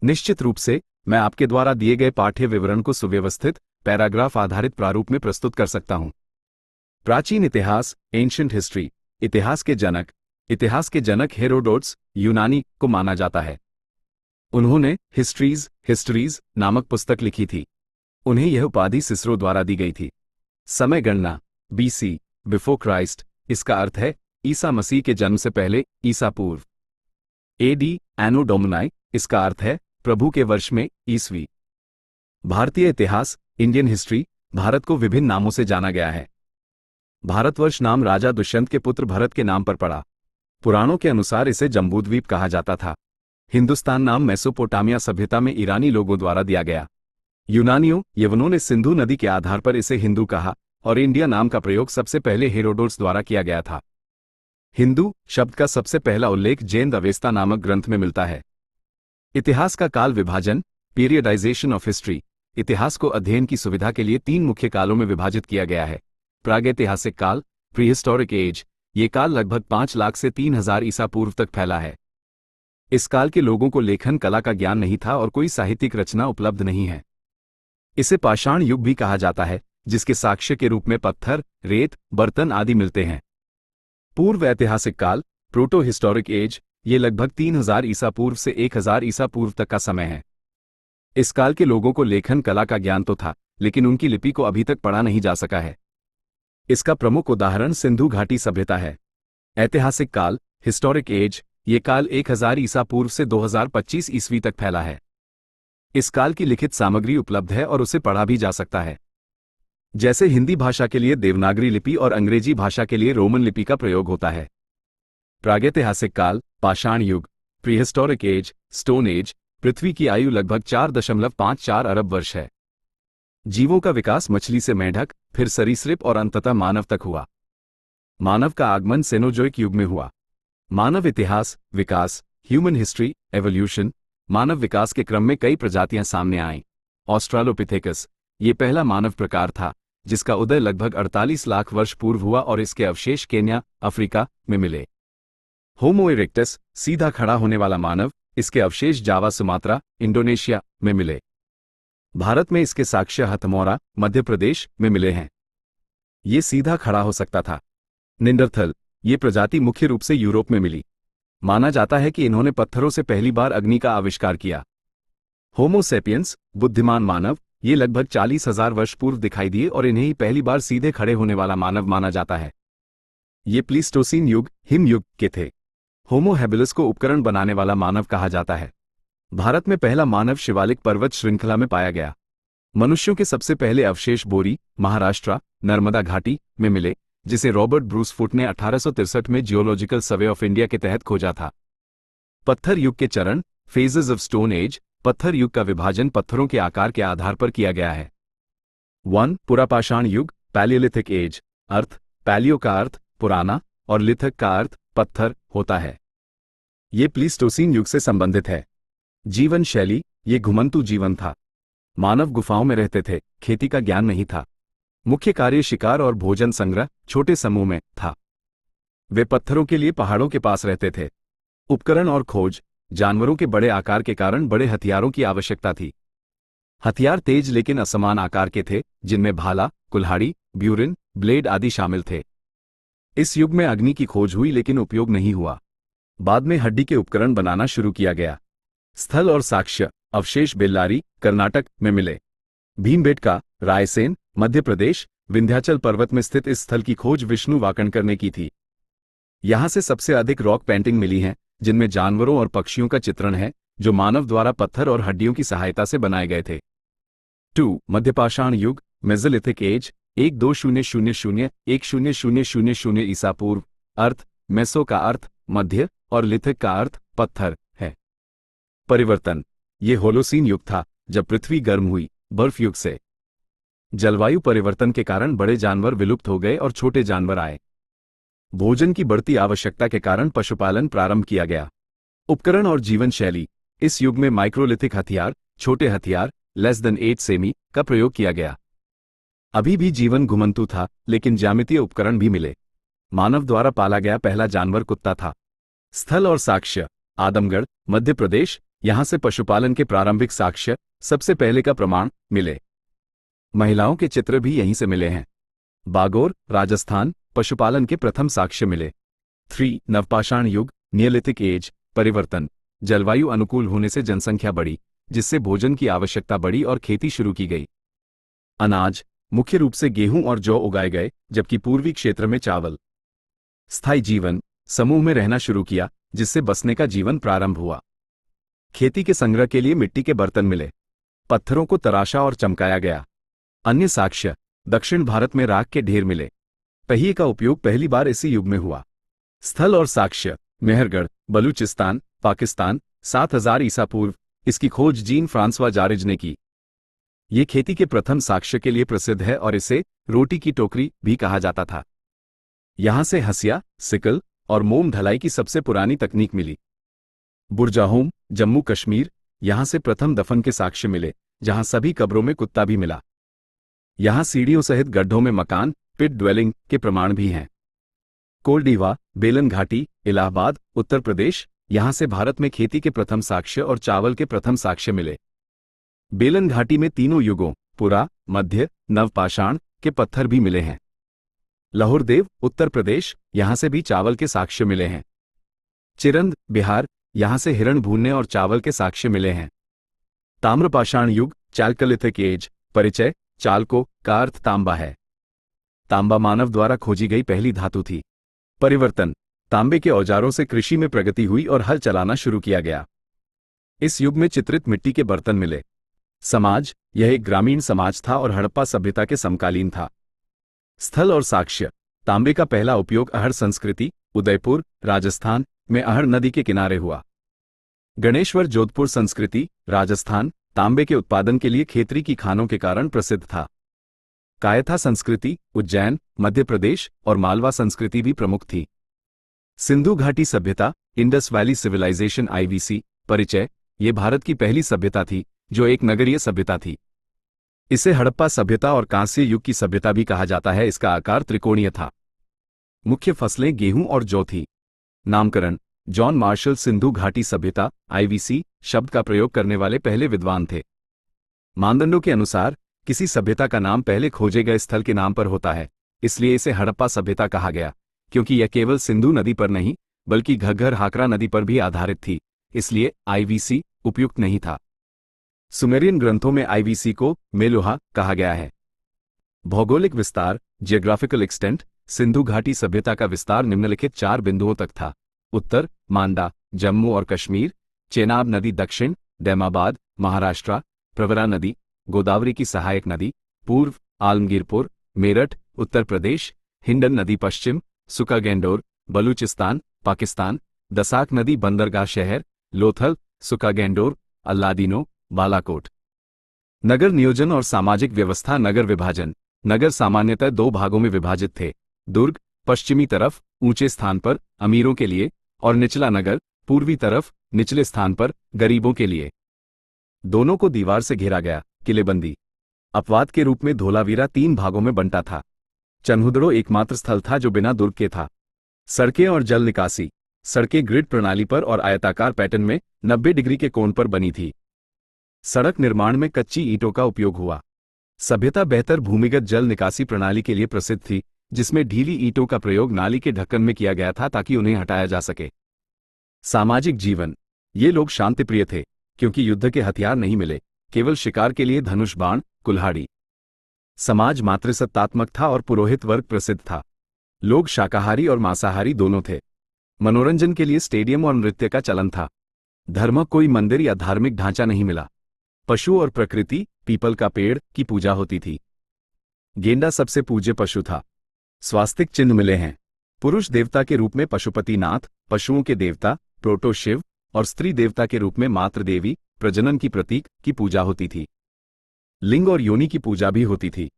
निश्चित रूप से मैं आपके द्वारा दिए गए पाठ्य विवरण को सुव्यवस्थित पैराग्राफ आधारित प्रारूप में प्रस्तुत कर सकता हूं। प्राचीन इतिहास, एंशिएंट हिस्ट्री। इतिहास के जनक हेरोडोट्स यूनानी को माना जाता है। उन्होंने हिस्ट्रीज नामक पुस्तक लिखी थी। उन्हें यह उपाधि सिसरो द्वारा दी गई थी। समय गणना BC, बिफोर क्राइस्ट, इसका अर्थ है ईसा मसीह के जन्म से पहले, ईसा पूर्व। AD, एनो डोमिनी, इसका अर्थ है प्रभु के वर्ष में, ईस्वी। भारतीय इतिहास, इंडियन हिस्ट्री। भारत को विभिन्न नामों से जाना गया है। भारतवर्ष नाम राजा दुष्यंत के पुत्र भरत के नाम पर पड़ा। पुराणों के अनुसार इसे जम्बूद्वीप कहा जाता था। हिंदुस्तान नाम मेसोपोटामिया सभ्यता में ईरानी लोगों द्वारा दिया गया। यवनों ने सिंधु नदी के आधार पर इसे हिंदू कहा और इंडिया नाम का प्रयोग सबसे पहले हेरोडोट्स द्वारा किया गया था। हिंदू शब्द का सबसे पहला उल्लेख जैन अवेस्ता नामक ग्रंथ में मिलता है। इतिहास का काल विभाजन, पीरियडाइजेशन ऑफ हिस्ट्री। इतिहास को अध्ययन की सुविधा के लिए 3 मुख्य कालों में विभाजित किया गया है। प्रागैतिहासिक काल, प्रीहिस्टोरिक एज। ये काल लगभग 5 लाख से 3000 ईसा पूर्व तक फैला है। इस काल के लोगों को लेखन कला का ज्ञान नहीं था और कोई साहित्यिक रचना उपलब्ध नहीं है। इसे पाषाण युग भी कहा जाता है, जिसके साक्ष्य के रूप में पत्थर, रेत, बर्तन आदि मिलते हैं। पूर्व ऐतिहासिक काल, प्रोटो हिस्टोरिक एज। ये लगभग 3000 ईसा पूर्व से 1000 ईसा पूर्व तक का समय है। इस काल के लोगों को लेखन कला का ज्ञान तो था, लेकिन उनकी लिपि को अभी तक पढ़ा नहीं जा सका है। इसका प्रमुख उदाहरण सिंधु घाटी सभ्यता है। ऐतिहासिक काल, हिस्टोरिक एज। ये काल 1000 ईसा पूर्व से 2025 ईस्वी तक फैला है। इस काल की लिखित सामग्री उपलब्ध है और उसे पढ़ा भी जा सकता है। जैसे हिंदी भाषा के लिए देवनागरी लिपि और अंग्रेजी भाषा के लिए रोमन लिपि का प्रयोग होता है। प्रागैतिहासिक काल, पाषाण युग, प्रीहिस्टोरिक एज, स्टोन एज। पृथ्वी की आयु लगभग 4.54 अरब वर्ष है। जीवों का विकास मछली से मेंढक, फिर सरीसृप और अंततः मानव तक हुआ। मानव का आगमन सेनोजोइक युग में हुआ। मानव इतिहास, विकास, ह्यूमन हिस्ट्री, एवोल्यूशन। मानव विकास के क्रम में कई प्रजातियां सामने आईं। ऑस्ट्रालोपिथेकस, ये पहला मानव प्रकार था, जिसका उदय लगभग 48 लाख वर्ष पूर्व हुआ और इसके अवशेष केन्या, अफ्रीका में मिले। होमो इरेक्टस, सीधा खड़ा होने वाला मानव। इसके अवशेष जावा, सुमात्रा, इंडोनेशिया में मिले। भारत में इसके साक्ष्य हथमौरा, मध्य प्रदेश में मिले हैं। ये सीधा खड़ा हो सकता था। निंडरथल, ये प्रजाति मुख्य रूप से यूरोप में मिली। माना जाता है कि इन्होंने पत्थरों से पहली बार अग्नि का आविष्कार किया। होमो सेपियंस, बुद्धिमान मानव। ये लगभग 40,000 वर्ष पूर्व दिखाई दिए और इन्हें ही पहली बार सीधे खड़े होने वाला मानव माना जाता है। ये प्लीस्टोसीन युग, हिम युग के थे। होमो हैबिलिस को उपकरण बनाने वाला मानव कहा जाता है। भारत में पहला मानव शिवालिक पर्वत श्रृंखला में पाया गया। मनुष्यों के सबसे पहले अवशेष बोरी, महाराष्ट्र, नर्मदा घाटी में मिले, जिसे रॉबर्ट ब्रूस फुट ने 1863 में जियोलॉजिकल सर्वे ऑफ इंडिया के तहत खोजा था। पत्थर युग के चरण, फेजेस ऑफ स्टोन एज। पत्थर युग का विभाजन पत्थरों के आकार के आधार पर किया गया है। 1. पुरापाषाण युग, पैलियोलिथिक एज। अर्थ, पैलियो का अर्थ पुराना और लिथिक का अर्थ पत्थर होता है। ये प्लीस्टोसीन युग से संबंधित है। जीवन शैली, ये घुमंतु जीवन था। मानव गुफाओं में रहते थे, खेती का ज्ञान नहीं था। मुख्य कार्य शिकार और भोजन संग्रह छोटे समूह में था। वे पत्थरों के लिए पहाड़ों के पास रहते थे। उपकरण और खोज, जानवरों के बड़े आकार के कारण बड़े हथियारों की आवश्यकता थी। हथियार तेज लेकिन असमान आकार के थे, जिनमें भाला, कुल्हाड़ी, ब्यूरिन, ब्लेड आदि शामिल थे। इस युग में अग्नि की खोज हुई लेकिन उपयोग नहीं हुआ। बाद में हड्डी के उपकरण बनाना शुरू किया गया। स्थल और साक्ष्य, अवशेष बेल्लारी, कर्नाटक में मिले। भीमबेटका, रायसेन, मध्य प्रदेश, विंध्याचल पर्वत में स्थित इस स्थल की खोज विष्णु वाकणकर ने की थी। यहां से सबसे अधिक रॉक पेंटिंग मिली हैं, जिनमें जानवरों और पक्षियों का चित्रण है, जो मानव द्वारा पत्थर और हड्डियों की सहायता से बनाए गए थे। 2. मध्यपाषाण युग, मेसोलिथिक एज। 1200-1000 ईसा पूर्व। अर्थ, मेसो का अर्थ मध्य और लिथिक का अर्थ पत्थर है। परिवर्तन, ये होलोसीन युग था, जब पृथ्वी गर्म हुई, बर्फ युग से। जलवायु परिवर्तन के कारण बड़े जानवर विलुप्त हो गए और छोटे जानवर आए। भोजन की बढ़ती आवश्यकता के कारण पशुपालन प्रारंभ किया गया। उपकरण और जीवन शैली, इस युग में माइक्रोलिथिक हथियार, छोटे हथियार, लेस देन 8 सेमी का प्रयोग किया गया। अभी भी जीवन घुमंतु था, लेकिन ज्यामितीय उपकरण भी मिले। मानव द्वारा पाला गया पहला जानवर कुत्ता था। स्थल और साक्ष्य, आदमगढ़, मध्य प्रदेश, यहां से पशुपालन के प्रारंभिक साक्ष्य, सबसे पहले का प्रमाण, मिले। महिलाओं के चित्र भी यहीं से मिले हैं। बागोर, राजस्थान, पशुपालन के प्रथम साक्ष्य मिले। 3 नवपाषाण युग, नियोलिथिक एज, परिवर्तन। जलवायु अनुकूल होने से जनसंख्या बढ़ी, जिससे भोजन की आवश्यकता बढ़ी और खेती शुरू की गई। अनाज, मुख्य रूप से गेहूं और जौ उगाए गए, जबकि पूर्वी क्षेत्र में चावल। स्थायी जीवन, समूह में रहना शुरू किया, जिससे बसने का जीवन प्रारंभ हुआ। खेती के संग्रह के लिए मिट्टी के बर्तन मिले। पत्थरों को तराशा और चमकाया गया। अन्य साक्ष्य, दक्षिण भारत में राख के ढेर मिले। पहिए का उपयोग पहली बार इसी युग में हुआ। स्थल और साक्ष्य, मेहरगढ़, बलूचिस्तान, पाकिस्तान, 7000 ईसा पूर्व। इसकी खोज जीन फ्रांसवा जारिज ने की। ये खेती के प्रथम साक्ष्य के लिए प्रसिद्ध है और इसे रोटी की टोकरी भी कहा जाता था। यहां से हसिया, सिकल और मोम ढलाई की सबसे पुरानी तकनीक मिली। बुरजाहोम, जम्मू कश्मीर, यहां से प्रथम दफन के साक्ष्य मिले, जहां सभी कब्रों में कुत्ता भी मिला। यहां सीढ़ियों सहित गड्ढों में मकान, पिट ड्वेलिंग के प्रमाण भी हैं। कोलडीवा, बेलन घाटी, इलाहाबाद, उत्तर प्रदेश, यहां से भारत में खेती के प्रथम साक्ष्य और चावल के प्रथम साक्ष्य मिले। बेलन घाटी में तीनों युगों, पुरा, मध्य, नवपाषाण के पत्थर भी मिले हैं। लाहौरदेव, उत्तर प्रदेश, यहां से भी चावल के साक्ष्य मिले हैं। चिरंद, बिहार, यहां से हिरण भूनने और चावल के साक्ष्य मिले हैं। ताम्रपाषाण युग, चाल्कोलिथिक एज, परिचय, चाल्को का अर्थ तांबा है। तांबा मानव द्वारा खोजी गई पहली धातु थी। परिवर्तन, तांबे के औजारों से कृषि में प्रगति हुई और हल चलाना शुरू किया गया। इस युग में चित्रित मिट्टी के बर्तन मिले। समाज, यह एक ग्रामीण समाज था और हड़प्पा सभ्यता के समकालीन था। स्थल और साक्ष्य, तांबे का पहला उपयोग अहड़ संस्कृति, उदयपुर, राजस्थान में अहड़ नदी के किनारे हुआ। गणेश्वर, जोधपुर संस्कृति, राजस्थान, तांबे के उत्पादन के लिए खेतरी की खानों के कारण प्रसिद्ध था। कायथा संस्कृति, उज्जैन, मध्य प्रदेश और मालवा संस्कृति भी प्रमुख थी। सिंधु घाटी सभ्यता, इंडस वैली सिविलाइजेशन IVC, परिचय, ये भारत की पहली सभ्यता थी जो एक नगरीय सभ्यता थी। इसे हड़प्पा सभ्यता और कांस्य युग की सभ्यता भी कहा जाता है। इसका आकार त्रिकोणीय था। मुख्य फसलें गेहूं और जौ थी। नामकरण, जॉन मार्शल सिंधु घाटी सभ्यता IVC शब्द का प्रयोग करने वाले पहले विद्वान थे। मानदंडों के अनुसार किसी सभ्यता का नाम पहले खोजे गए स्थल के नाम पर होता है, इसलिए इसे हड़प्पा सभ्यता कहा गया, क्योंकि यह केवल सिंधु नदी पर नहीं बल्कि घग्गर हाकरा नदी पर भी आधारित थी, इसलिए IVC उपयुक्त नहीं था। सुमेरियन ग्रंथों में IVC को मेलुहा कहा गया है। भौगोलिक विस्तार, जियोग्राफिकल एक्सटेंट, सिंधु घाटी सभ्यता का विस्तार निम्नलिखित 4 बिंदुओं तक था। उत्तर, मांडा, जम्मू और कश्मीर, चेनाब नदी दक्षिण, दैमाबाद, महाराष्ट्र, प्रवरा नदी, गोदावरी की सहायक नदी, पूर्व, आलमगीरपुर, मेरठ, उत्तर प्रदेश, हिंडन नदी पश्चिम, सुकागेंडोर, बलूचिस्तान, पाकिस्तान, दसाक नदी बंदरगाह शहर, लोथल, सुकागेंडोर, अल्लादीनो, बालाकोट। नगर नियोजन और सामाजिक व्यवस्था। नगर विभाजन, नगर सामान्यतः 2 भागों में विभाजित थे। दुर्ग, पश्चिमी तरफ, ऊंचे स्थान पर, अमीरों के लिए, और निचला नगर, पूर्वी तरफ, निचले स्थान पर, गरीबों के लिए। दोनों को दीवार से घेरा गया। किलेबंदी, अपवाद के रूप में धोलावीरा 3 भागों में बंटा था। चन्हुदड़ो एकमात्र स्थल था जो बिना दुर्ग के था। सड़कें और जल निकासी, सड़कें ग्रिड प्रणाली पर और आयताकार पैटर्न में 90 डिग्री के कोण पर बनी थी। सड़क निर्माण में कच्ची ईंटों का उपयोग हुआ। सभ्यता बेहतर भूमिगत जल निकासी प्रणाली के लिए प्रसिद्ध थी, जिसमें ढीली ईंटों का प्रयोग नाली के ढक्कन में किया गया था ताकि उन्हें हटाया जा सके। सामाजिक जीवन, ये लोग शांतिप्रिय थे, क्योंकि युद्ध के हथियार नहीं मिले, केवल शिकार के लिए धनुष बाण, कुल्हाड़ी। समाज मातृसत्तात्मक था और पुरोहित वर्ग प्रसिद्ध था। लोग शाकाहारी और मांसाहारी दोनों थे। मनोरंजन के लिए स्टेडियम और नृत्य का चलन था। धर्म, कोई मंदिर या धार्मिक ढांचा नहीं मिला। पशु और प्रकृति, पीपल का पेड़ की पूजा होती थी। गेंडा सबसे पूज्य पशु था। स्वास्तिक चिन्ह मिले हैं। पुरुष देवता के रूप में पशुपतिनाथ, पशुओं के देवता प्रोटो शिव, और स्त्री देवता के रूप में मातृ देवी, प्रजनन की प्रतीक की पूजा होती थी। लिंग और योनि की पूजा भी होती थी।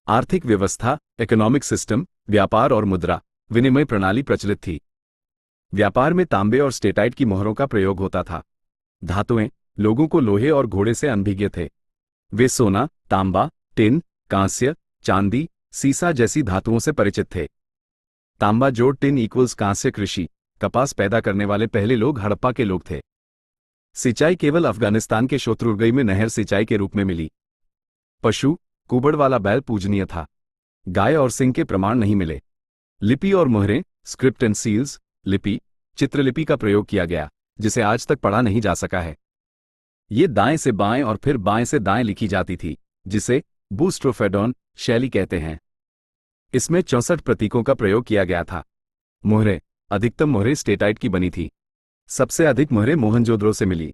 आर्थिक व्यवस्था, इकोनॉमिक सिस्टम, व्यापार और मुद्रा विनिमय प्रणाली प्रचलित थी। व्यापार में तांबे और स्टेटाइट की मोहरों का प्रयोग होता था। धातुएं, लोगों को लोहे और घोड़े से अनभिज्ञ थे। वे सोना, तांबा, टिन, कांस्य, चांदी, सीसा जैसी धातुओं से परिचित थे। तांबा जोड़ टिन इक्वल्स कांस्य। कृषि, कपास पैदा करने वाले पहले लोग हड़प्पा के लोग थे। सिंचाई केवल अफगानिस्तान के शत्रुगढ़ में नहर सिंचाई के रूप में मिली। पशु, कुबड़ वाला बैल पूजनीय था। गाय और सिंह के प्रमाण नहीं मिले। लिपि और मुहरें, स्क्रिप्ट एंड सील्स, लिपि, चित्रलिपि का प्रयोग किया गया, जिसे आज तक पढ़ा नहीं जा सका है। ये दाएं से बाएं और फिर बाएं से दाएं लिखी जाती थी, जिसे बूस्ट्रोफेडोन शैली कहते हैं। इसमें 64 प्रतीकों का प्रयोग किया गया था। मुहरें, अधिकतम मुहरें स्टेटाइट की बनी थी। सबसे अधिक मुहरें मोहनजोदड़ो से मिली।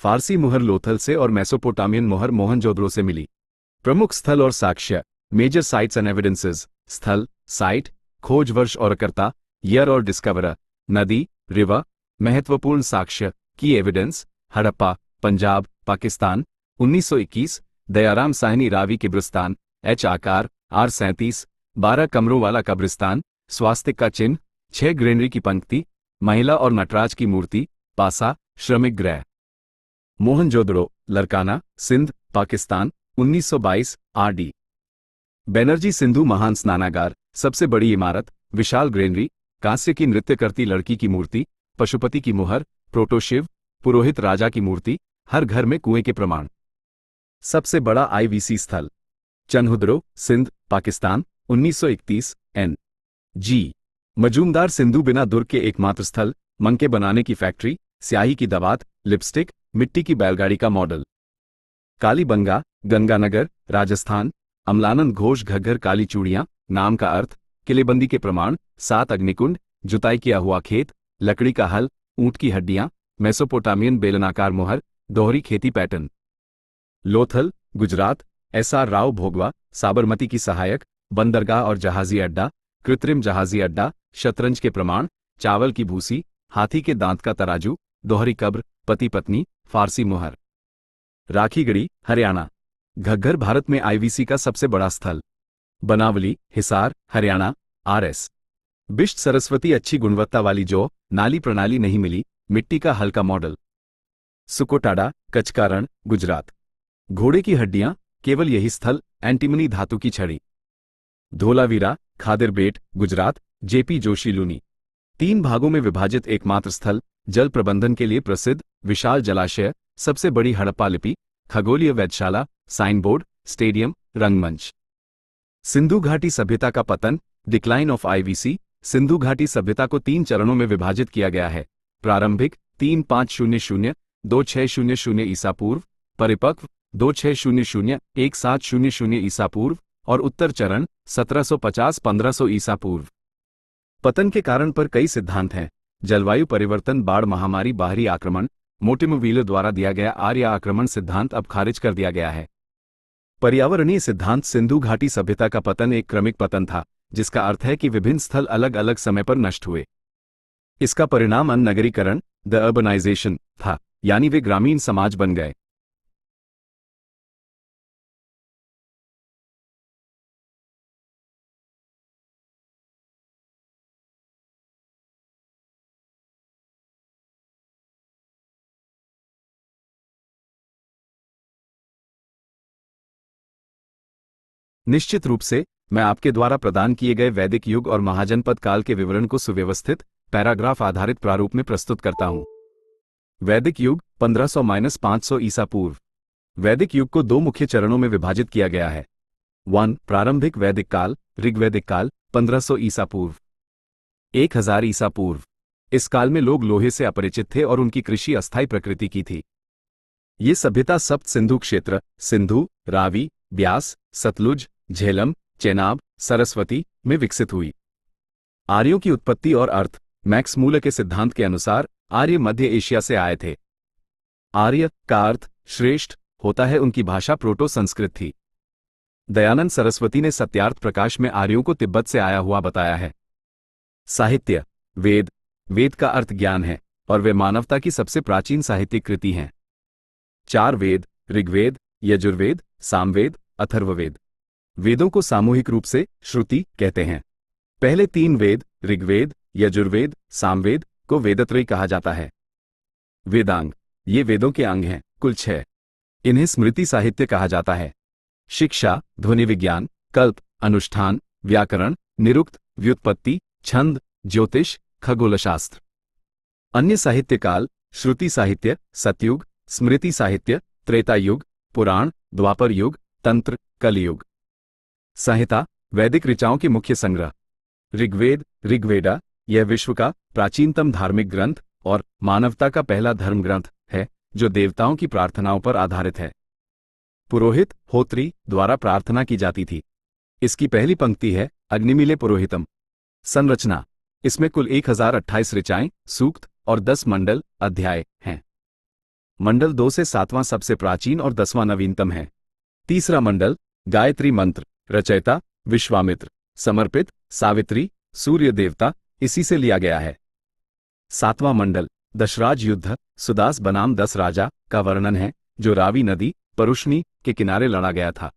फारसी मुहर लोथल से और मेसोपोटामियन मुहर मोहनजोदड़ो से मिली। प्रमुख स्थल और साक्ष्य, मेजर साइट्स एंड एविडेंसेस, स्थल, साइट, खोज वर्ष और कर्ता, ईयर और डिस्कवरर, नदी, रिवर, महत्वपूर्ण साक्ष्य, की एविडेंस, हड़प्पा, पंजाब, पाकिस्तान, 1921, दयाराम साहनी रावी कब्रिस्तान, एच आकार, R37, 12 कमरों वाला कब्रिस्तान, स्वास्तिक का चिन्ह, 6 ग्रेनरी की पंक्ति, महिला और नटराज की मूर्ति, पासा, श्रमिक गृह। मोहनजोदड़ो, लरकाना, सिंध, पाकिस्तान, 1922, RD। बैनर्जी सिंधु महान स्नानागार, सबसे बड़ी इमारत, विशाल ग्रेनरी, कांस्य की नृत्य करती लड़की की मूर्ति, पशुपति की मुहर, प्रोटोशिव, पुरोहित राजा की मूर्ति, हर घर में कुएं के प्रमाण। सबसे बड़ा IVC स्थल, चन्हुद्रो, सिंध, पाकिस्तान, 1931, NG। मजूमदार सिंधु बिना दुर्ग के एकमात्र स्थल, मंके बनाने की फैक्ट्री, स्याही की दवात, लिपस्टिक, मिट्टी की बैलगाड़ी का मॉडल। कालीबंगा, गंगानगर, राजस्थान, अमलानंद घोष घग्गर काली चूड़ियां, नाम का अर्थ, किलेबंदी के प्रमाण, 7 अग्निकुंड, जुताई किया हुआ खेत, लकड़ी का हल, ऊंट की हड्डियां, मेसोपोटामियन बेलनाकार मुहर, दोहरी खेती पैटर्न। लोथल, गुजरात, SR राव भोगवा, साबरमती की सहायक, बंदरगाह और जहाजी अड्डा, कृत्रिम जहाजी अड्डा, शतरंज के प्रमाण, चावल की भूसी, हाथी के दांत का तराजू, दोहरी कब्र, पति पत्नी, फारसी मुहर। राखीगढ़ी, हरियाणा, घग्गर भारत में IVC का सबसे बड़ा स्थल। बनावली, हिसार, हरियाणा, RS। बिष्ट सरस्वती अच्छी गुणवत्ता वाली जौ, नाली प्रणाली नहीं मिली, मिट्टी का हल्का मॉडल। सुकोटाडा, कचकारण, गुजरात। घोड़े की हड्डियां, केवल यही स्थल, एंटीमनी धातु की छड़ी। धोलावीरा, खादिरबेट, गुजरात, JP जोशी लूनी। 3 भागों में विभाजित एकमात्र स्थल, जल प्रबंधन के लिए प्रसिद्ध, विशाल जलाशय, सबसे बड़ी हड़प्पा लिपि, खगोलीय वेधशाला, साइन बोर्ड, स्टेडियम, रंगमंच। सिंधु घाटी सभ्यता का पतन, डिक्लाइन ऑफ IVC। सिंधु घाटी सभ्यता को 3 चरणों में विभाजित किया गया है। प्रारंभिक 3500 2600 ईसा पूर्व, परिपक्व 2600 1700 ईसा पूर्व और उत्तर चरण 1750-1500 ईसा पूर्व। पतन के कारण पर कई सिद्धांत हैं। जलवायु परिवर्तन, बाढ़, महामारी, बाहरी आक्रमण। मोटिमोविलो द्वारा दिया गया आर्य आक्रमण सिद्धांत अब खारिज कर दिया गया है। पर्यावरणीय सिद्धांत, सिंधु घाटी सभ्यता का पतन एक क्रमिक पतन था, जिसका अर्थ है कि विभिन्न स्थल अलग अलग समय पर नष्ट हुए। इसका परिणाम नगरीकरण, द अर्बनाइजेशन, था, यानी वे ग्रामीण समाज बन गए। निश्चित रूप से, मैं आपके द्वारा प्रदान किए गए वैदिक युग और महाजनपद काल के विवरण को सुव्यवस्थित, पैराग्राफ आधारित प्रारूप में प्रस्तुत करता हूं। वैदिक युग 1500-500 ईसा पूर्व। वैदिक युग को 2 मुख्य चरणों में विभाजित किया गया है। 1. प्रारंभिक वैदिक काल, ऋग्वैदिक काल, 1500 ईसा पूर्व, 1000 ईसा पूर्व। इस काल में लोग लोहे से अपरिचित थे और उनकी कृषि अस्थायी प्रकृति की थी। ये सभ्यता सप्त सिंधु क्षेत्र, सिंधु, रावी, ब्यास, सतलुज, झेलम, चेनाब, सरस्वती में विकसित हुई। आर्यों की उत्पत्ति और अर्थ, मैक्स मूलर के सिद्धांत के अनुसार आर्य मध्य एशिया से आए थे। आर्य का अर्थ श्रेष्ठ होता है, उनकी भाषा प्रोटो संस्कृत थी। दयानंद सरस्वती ने सत्यार्थ प्रकाश में आर्यों को तिब्बत से आया हुआ बताया है। साहित्य, वेद। वेद का अर्थ ज्ञान है और वे मानवता की सबसे प्राचीन साहित्यिक कृति हैं। 4 वेद, ऋग्वेद, यजुर्वेद, सामवेद, अथर्ववेद। वेदों को सामूहिक रूप से श्रुति कहते हैं। पहले 3 वेद, ऋग्वेद, यजुर्वेद, सामवेद, को वेदत्रयी कहा जाता है। वेदांग, ये वेदों के अंग हैं, कुल 6। इन्हें स्मृति साहित्य कहा जाता है। शिक्षा, ध्वनि विज्ञान, कल्प, अनुष्ठान, व्याकरण, निरुक्त, व्युत्पत्ति, छंद, ज्योतिष, खगोलशास्त्र। अन्य साहित्य काल, श्रुति साहित्य, सतयुग, स्मृति साहित्य, त्रेता युग, पुराण, द्वापर युग, तंत्र, कलयुग। संहिता, वैदिक ऋचाओं के मुख्य संग्रह। ऋग्वेद, ऋग्वेदा, यह विश्व का प्राचीनतम धार्मिक ग्रंथ और मानवता का पहला धर्म ग्रंथ है जो देवताओं की प्रार्थनाओं पर आधारित है। पुरोहित, होत्री द्वारा प्रार्थना की जाती थी। इसकी पहली पंक्ति है अग्निमीले पुरोहितम। संरचना, इसमें कुल 1028 ऋचाएं, सूक्त और 10 मंडल, अध्याय हैं। मंडल 2 से 7वां सबसे प्राचीन और 10वां नवीनतम है। तीसरा मंडल गायत्री मंत्र, रचयिता विश्वामित्र, समर्पित सावित्री, सूर्य देवता, इसी से लिया गया है। 7वां मंडल दशराज युद्ध, सुदास बनाम 10 राजा का वर्णन है जो रावी नदी परुष्णी के किनारे लड़ा गया था।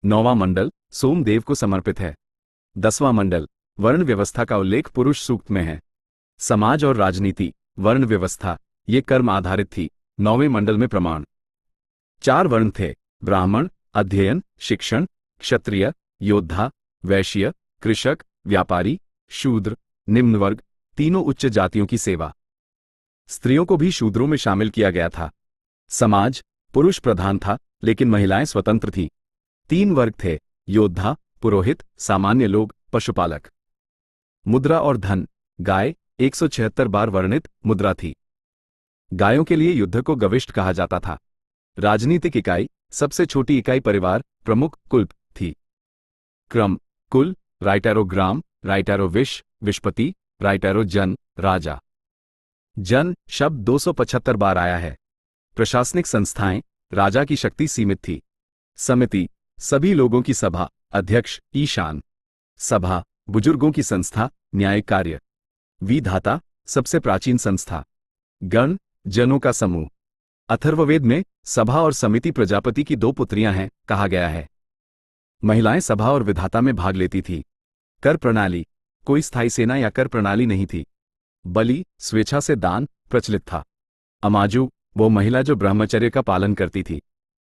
9वां मंडल सोमदेव को समर्पित है। 10वां मंडल वर्ण व्यवस्था का उल्लेख पुरुष सूक्त में है। समाज और राजनीति, वर्ण व्यवस्था, ये कर्म आधारित थी। 9वें मंडल में प्रमाण। 4 वर्ण थे, ब्राह्मण, अध्ययन, शिक्षण, क्षत्रिय, योद्धा, वैश्य, कृषक, व्यापारी, शूद्र, निम्न वर्ग, तीनों उच्च जातियों की सेवा। स्त्रियों को भी शूद्रों में शामिल किया गया था। समाज पुरुष प्रधान था लेकिन महिलाएं स्वतंत्र थीं। 3 वर्ग थे, योद्धा, पुरोहित, सामान्य लोग, पशुपालक। मुद्रा और धन, गाय 176 बार वर्णित मुद्रा थी। गायों के लिए युद्ध को गविष्ठ कहा जाता था। राजनीतिक इकाई, सबसे छोटी इकाई परिवार, प्रमुख कुल थी। क्रम, कुल, राइटैरो ग्राम, राइटैरो विश्वपति, राइटैरो जन, राजा। जन शब्द 275 बार आया है। प्रशासनिक संस्थाएं, राजा की शक्ति सीमित थी। समिति, सभी लोगों की सभा, अध्यक्ष, ईशान। सभा, बुजुर्गों की संस्था, न्यायिक कार्य। विधाता, सबसे प्राचीन संस्था। गण, जनों का समूह। अथर्ववेद में सभा और समिति प्रजापति की 2 पुत्रियां हैं कहा गया है। महिलाएं सभा और विधाता में भाग लेती थी। कर प्रणाली, कोई स्थायी सेना या कर प्रणाली नहीं थी। बलि, स्वेच्छा से दान, प्रचलित था। अमाजु, वो महिला जो ब्रह्मचर्य का पालन करती थी।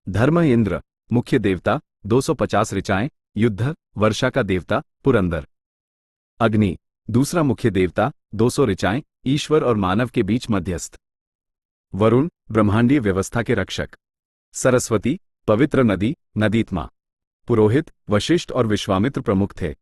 धर्म, इंद्र, मुख्य देवता, 250 ऋचाएं, युद्ध, वर्षा का देवता, पुरंदर। अग्नि, दूसरा मुख्य देवता, 200 ऋचाएं, ईश्वर और मानव के बीच मध्यस्थ। वरुण, ब्रह्मांडीय व्यवस्था के रक्षक। सरस्वती, पवित्र नदी, नदीत्मा। पुरोहित, वशिष्ठ और विश्वामित्र प्रमुख थे।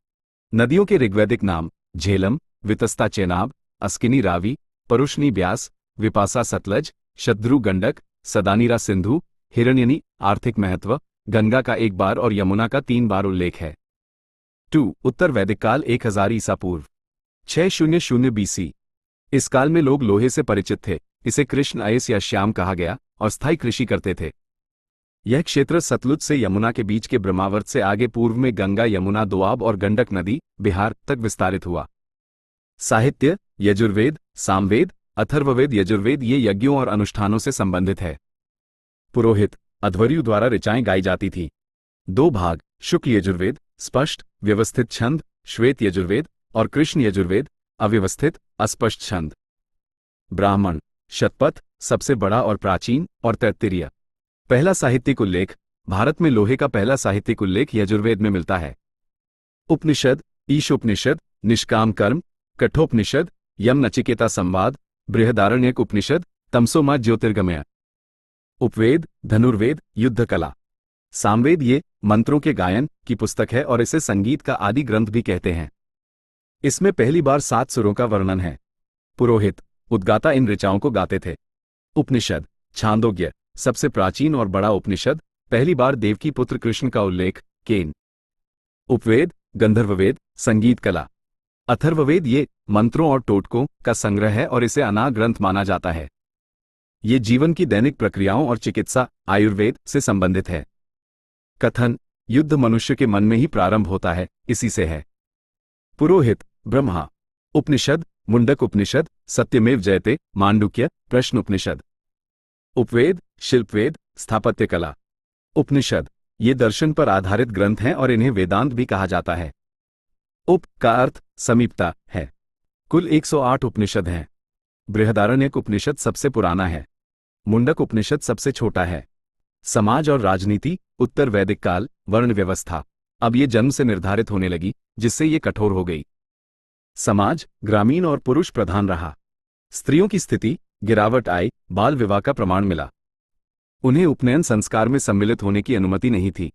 नदियों के ऋग्वैदिक नाम झेलम, वितस्ता चेनाब, अस्किनी रावी, परुष्णी ब्यास, विपासा सतलज, शत्रु गंडक, सदानीरा सिंधु, हिरण्यनी। आर्थिक महत्व, गंगा का 1 बार और यमुना का 3 बार उल्लेख है। 2 उत्तर वैदिक काल 1000 ईसा पूर्व, 600 BC। इस काल में लोग लोहे से परिचित थे। इसे कृष्ण अयस या श्याम कहा गया और स्थायी कृषि करते थे। यह क्षेत्र सतलुज से यमुना के बीच के ब्रह्मावर्त से आगे पूर्व में गंगा, यमुना, दोआब और गंडक नदी, बिहार तक विस्तारित हुआ। साहित्य, यजुर्वेद, सामवेद, अथर्ववेद, यजुर्वेद, ये यज्ञों और अनुष्ठानों से संबंधित है। पुरोहित, अध्वर्यु द्वारा ऋचाएं गाई जाती थी। 2 भाग, शुक्ल यजुर्वेद, स्पष्ट व्यवस्थित छंद, श्वेत यजुर्वेद, और कृष्ण यजुर्वेद, अव्यवस्थित अस्पष्ट छंद। ब्राह्मण, शतपथ, सबसे बड़ा और प्राचीन, और तैत्तिरीय। पहला साहित्यिक उल्लेख, भारत में लोहे का पहला साहित्यिक उल्लेख यजुर्वेद में मिलता है। उपनिषद, ईशोपनिषद, निष्काम कर्म, कठोपनिषद, यम नचिकेता संवाद, बृहदारण्यक उपनिषद, तमसोमा ज्योतिर्गमय। उपवेद, धनुर्वेद, युद्ध कला। सामवेद, ये मंत्रों के गायन की पुस्तक है और इसे संगीत का आदि ग्रंथ भी कहते हैं। इसमें पहली बार 7 सुरों का वर्णन है। पुरोहित, उद्गाता इन ऋचाओं को गाते थे। उपनिषद, छांदोग्य, सबसे प्राचीन और बड़ा उपनिषद, पहली बार देवकी पुत्र कृष्ण का उल्लेख, केन। उपवेद, गंधर्ववेद, संगीत कला। अथर्ववेद, ये मंत्रों और टोटकों का संग्रह है और इसे अनाग ग्रंथ माना जाता है। ये जीवन की दैनिक प्रक्रियाओं और चिकित्सा, आयुर्वेद से संबंधित है। कथन, युद्ध मनुष्य के मन में ही प्रारंभ होता है, इसी से है। पुरोहित, ब्रह्मा। उपनिषद, मुंडक उपनिषद, सत्यमेव जयते, मांडुक्य, प्रश्न उपनिषद। उपवेद, शिल्पवेद, स्थापत्य कला। उपनिषद, ये दर्शन पर आधारित ग्रंथ हैं और इन्हें वेदांत भी कहा जाता है। उप का अर्थ समीपता है। कुल 108 उपनिषद हैं। बृहदारण्यक उपनिषद सबसे पुराना है। मुंडक उपनिषद सबसे छोटा है। समाज और राजनीति, उत्तर वैदिक काल, वर्ण व्यवस्था, अब ये जन्म से निर्धारित होने लगी, जिससे ये कठोर हो गई। समाज ग्रामीण और पुरुष प्रधान रहा। स्त्रियों की स्थिति गिरावट आई, बाल विवाह का प्रमाण मिला। उन्हें उपनयन संस्कार में सम्मिलित होने की अनुमति नहीं थी।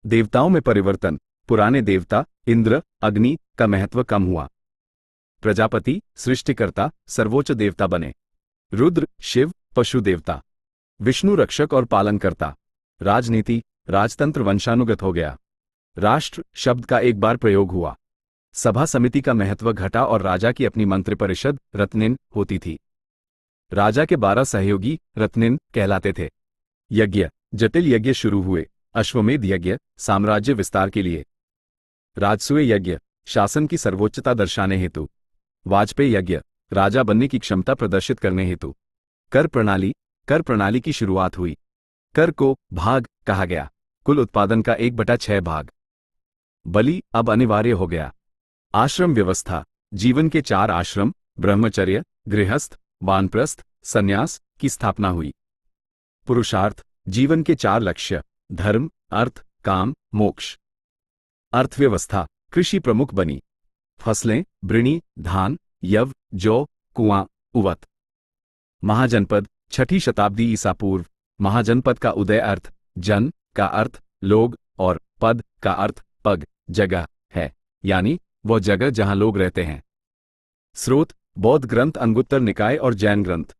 देवताओं में परिवर्तन, पुराने देवता इंद्र, अग्नि का महत्व कम हुआ। प्रजापति, सृष्टिकर्ता, सर्वोच्च देवता बने। रुद्र, शिव, पशु देवता। विष्णु, रक्षक और पालनकर्ता। राजनीति, राजतंत्र वंशानुगत हो गया। राष्ट्र शब्द का एक बार प्रयोग हुआ। सभा समिति का महत्व घटा और राजा की अपनी मंत्रिपरिषद रत्निन होती थी। राजा के 12 सहयोगी रत्निन कहलाते थे। यज्ञ, जटिल यज्ञ शुरू हुए। अश्वमेध यज्ञ, साम्राज्य विस्तार के लिए। राजसूय यज्ञ, शासन की सर्वोच्चता दर्शाने हेतु। वाजपेयी यज्ञ, राजा बनने की क्षमता प्रदर्शित करने हेतु। कर प्रणाली की शुरुआत हुई। कर को भाग कहा गया। कुल उत्पादन का 1/6 भाग। बलि अब अनिवार्य हो गया। आश्रम व्यवस्था, जीवन के 4 आश्रम ब्रह्मचर्य, गृहस्थ, वानप्रस्थ, संन्यास की स्थापना हुई। पुरुषार्थ, जीवन के 4 लक्ष्य धर्म, अर्थ, काम, मोक्ष। अर्थव्यवस्था, कृषि प्रमुख बनी। फसलें, बृणी, धान, यव, जौ, कुआं, उवत। महाजनपद, 6ठी शताब्दी ईसा पूर्व। महाजनपद का उदय अर्थ, जन का अर्थ लोग और पद का अर्थ पग, जगह है, यानी वो जगह जहां लोग रहते हैं। स्रोत, बौद्ध ग्रंथ अंगुत्तर निकाय और जैन ग्रंथ।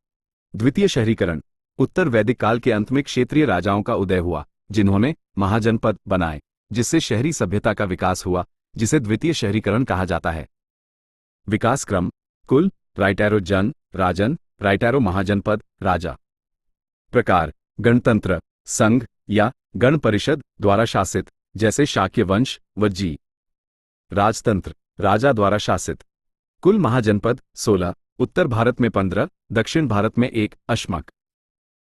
द्वितीय शहरीकरण, उत्तर वैदिक काल के अंत में क्षेत्रीय राजाओं का उदय हुआ, जिन्होंने महाजनपद बनाए, जिससे शहरी सभ्यता का विकास हुआ, जिसे द्वितीय शहरीकरण कहा जाता है। विकास क्रम, कुल, राइटैरो जन, राजन, राइटैरो महाजनपद, राजा। प्रकार, गणतंत्र, संघ या गण परिषद द्वारा शासित, जैसे शाक्य वंश व जी। राजतंत्र, राजा द्वारा शासित। कुल महाजनपद 16, उत्तर भारत में 15, दक्षिण भारत में 1, अश्मक।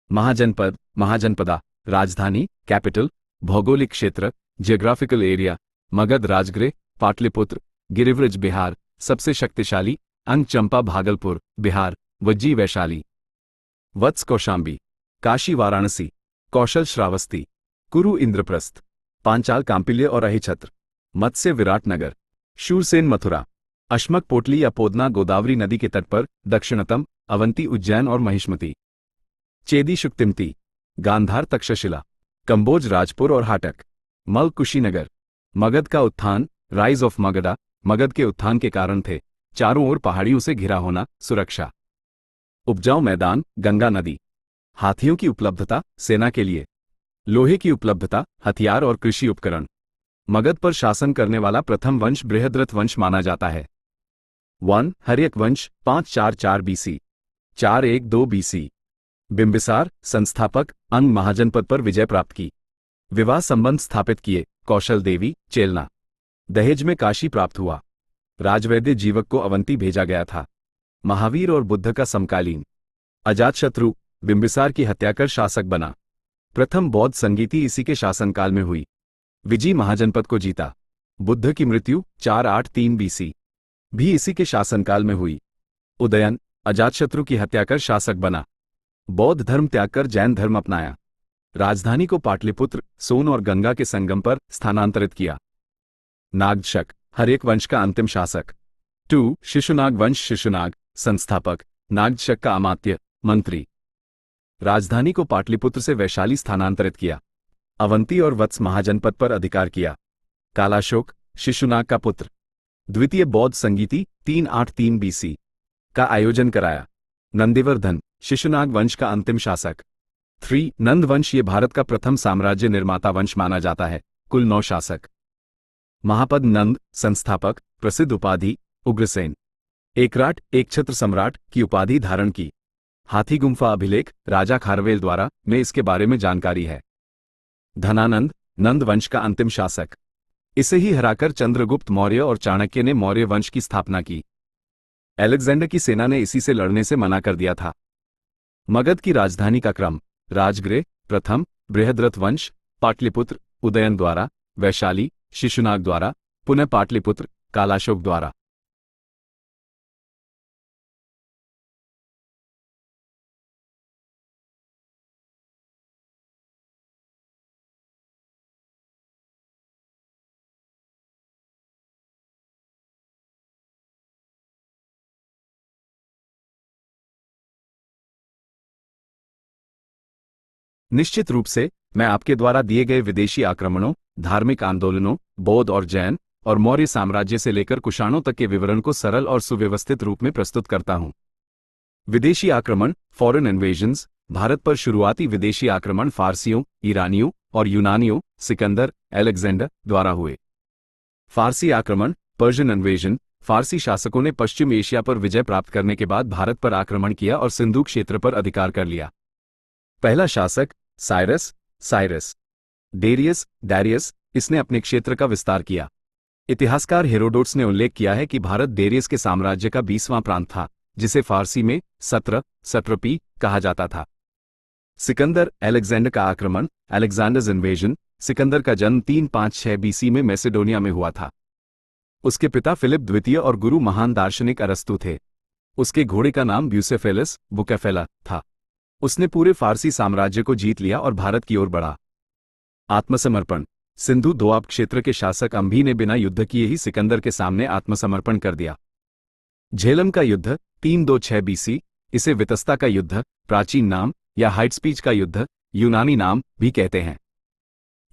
महाजनपद, महाजनपदा, राजधानी, कैपिटल, भौगोलिक क्षेत्र, जियोग्राफिकल एरिया, मगध राजगृह, पाटलिपुत्र, गिरिव्रज बिहार, सबसे शक्तिशाली, अंग चंपा भागलपुर, बिहार, वज्जी वैशाली। वत्स कौशांबी, काशी वाराणसी, कौशल श्रावस्ती, कुरु इंद्रप्रस्थ, पांचाल कांपिल्य और अहिछत्र, मत्स्य विराटनगर, शूरसेन मथुरा, अश्मक पोटली या पोदना गोदावरी नदी के तट पर, दक्षिणतम, अवंती उज्जैन और महिष्मती। चेदी शुक्तिमती, गांधार तक्षशिला, कंबोज राजपुर और हाटक, मल कुशीनगर। मगध का उत्थान, राइज ऑफ मगधा, मगध के उत्थान के कारण थे, चारों ओर पहाड़ियों से घिरा होना, सुरक्षा। उपजाऊ मैदान, गंगा नदी। हाथियों की उपलब्धता, सेना के लिए। लोहे की उपलब्धता, हथियार और कृषि उपकरण। मगध पर शासन करने वाला प्रथम वंश बृहद्रथ वंश माना जाता है। 1. हर्यक वंश 544 बीसी, 412 बीसी। बिंबिसार, संस्थापक, अंग महाजनपद पर विजय प्राप्त की। विवाह संबंध स्थापित किए, कौशल देवी, चेलना। दहेज में काशी प्राप्त हुआ। राजवैद्य जीवक को अवंती भेजा गया था। महावीर और बुद्ध का समकालीन। अजातशत्रु, बिंबिसार की हत्या कर शासक बना। प्रथम बौद्ध संगीति इसी के शासनकाल में हुई। विजी महाजनपद को जीता। बुद्ध की मृत्यु 483 बीसी भी इसी के शासनकाल में हुई। उदयन, अजातशत्रु की हत्या कर शासक बना। बौद्ध धर्म त्याग कर जैन धर्म अपनाया। राजधानी को पाटलिपुत्र, सोन और गंगा के संगम पर स्थानांतरित किया। नागशक, हर्यक वंश का अंतिम शासक। 2. शिशुनाग वंश, शिशुनाग, संस्थापक, नागशक का अमात्य, मंत्री। राजधानी को पाटलिपुत्र से वैशाली स्थानांतरित किया। अवंती और वत्स महाजनपद पर अधिकार किया। कालाशोक, शिशुनाग का पुत्र। द्वितीय बौद्ध संगीति 383 बीसी का आयोजन कराया। नंदिवर्धन, शिशुनाग वंश का अंतिम शासक। 3. नंद वंश, ये भारत का प्रथम साम्राज्य निर्माता वंश माना जाता है, कुल 9 शासक। महापद नंद, संस्थापक, प्रसिद्ध उपाधि, उग्रसेन। एकराट, एकछत्र सम्राट की उपाधि धारण की। हाथी गुम्फा अभिलेख, राजा खारवेल द्वारा, में इसके बारे में जानकारी है। धनानंद, नंद वंश का अंतिम शासक। इसे ही हराकर चंद्रगुप्त मौर्य और चाणक्य ने मौर्य वंश की स्थापना की। अलेक्जेंडर की सेना ने इसी से लड़ने से मना कर दिया था। मगध की राजधानी का क्रम, राजगृह, प्रथम, बृहद्रथ वंश, पाटलिपुत्र, उदयन द्वारा, वैशाली, शिशुनाग द्वारा, पुनः पाटलिपुत्र, कालाशोक द्वारा। निश्चित रूप से मैं आपके द्वारा दिए गए विदेशी आक्रमणों, धार्मिक आंदोलनों, बौद्ध और जैन और मौर्य साम्राज्य से लेकर कुषाणों तक के विवरण को सरल और सुव्यवस्थित रूप में प्रस्तुत करता हूं। विदेशी आक्रमण, फॉरेन इन्वेजन्स। भारत पर शुरुआती विदेशी आक्रमण फारसियों, ईरानियों और यूनानियों, सिकंदर, अलेक्जेंडर द्वारा हुए। फारसी आक्रमण, पर्शियन इन्वेजन। फारसी शासकों ने पश्चिम एशिया पर विजय प्राप्त करने के बाद भारत पर आक्रमण किया और सिंधु क्षेत्र पर अधिकार कर लिया। पहला शासक साइरस डेरियस, इसने अपने क्षेत्र का विस्तार किया। इतिहासकार हेरोडोट्स ने उल्लेख किया है कि भारत डेरियस के साम्राज्य का 20वां प्रांत था, जिसे फारसी में सत्रपी कहा जाता था। सिकंदर, अलेक्जेंडर का आक्रमण, अलेक्जेंडर्स इन्वेजन। सिकंदर का जन्म 356 बीसी में मैसेडोनिया में हुआ था। उसके पिता फिलिप द्वितीय और गुरु महान दार्शनिक अरस्तु थे। उसके घोड़े का नाम बुकेफेला था। उसने पूरे फारसी साम्राज्य को जीत लिया और भारत की ओर बढ़ा। आत्मसमर्पण। सिंधु दोआब क्षेत्र के शासक अंभी ने बिना युद्ध किए ही सिकंदर के सामने आत्मसमर्पण कर दिया। झेलम का युद्ध, 326 बीसी। इसे वितस्ता का युद्ध, प्राचीन नाम, या हाइट्सपीच का युद्ध, यूनानी नाम भी कहते हैं।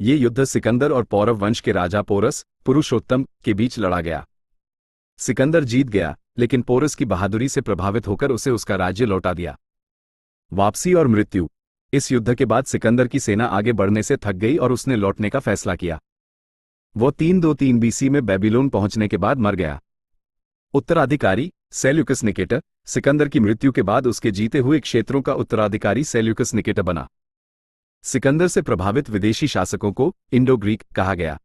ये युद्ध सिकंदर और पौरव वंश के राजा पोरस, पुरुषोत्तम के बीच लड़ा गया। सिकंदर जीत गया, लेकिन पोरस की बहादुरी से प्रभावित होकर उसे उसका राज्य लौटा दिया। वापसी और मृत्यु। इस युद्ध के बाद सिकंदर की सेना आगे बढ़ने से थक गई और उसने लौटने का फैसला किया। वो 323 बीसी में बेबीलोन पहुंचने के बाद मर गया। उत्तराधिकारी सेल्यूकस निकेटर। सिकंदर की मृत्यु के बाद उसके जीते हुए क्षेत्रों का उत्तराधिकारी सेल्यूकस निकेटर बना। सिकंदर से प्रभावित विदेशी शासकों को इंडो ग्रीक कहा गया।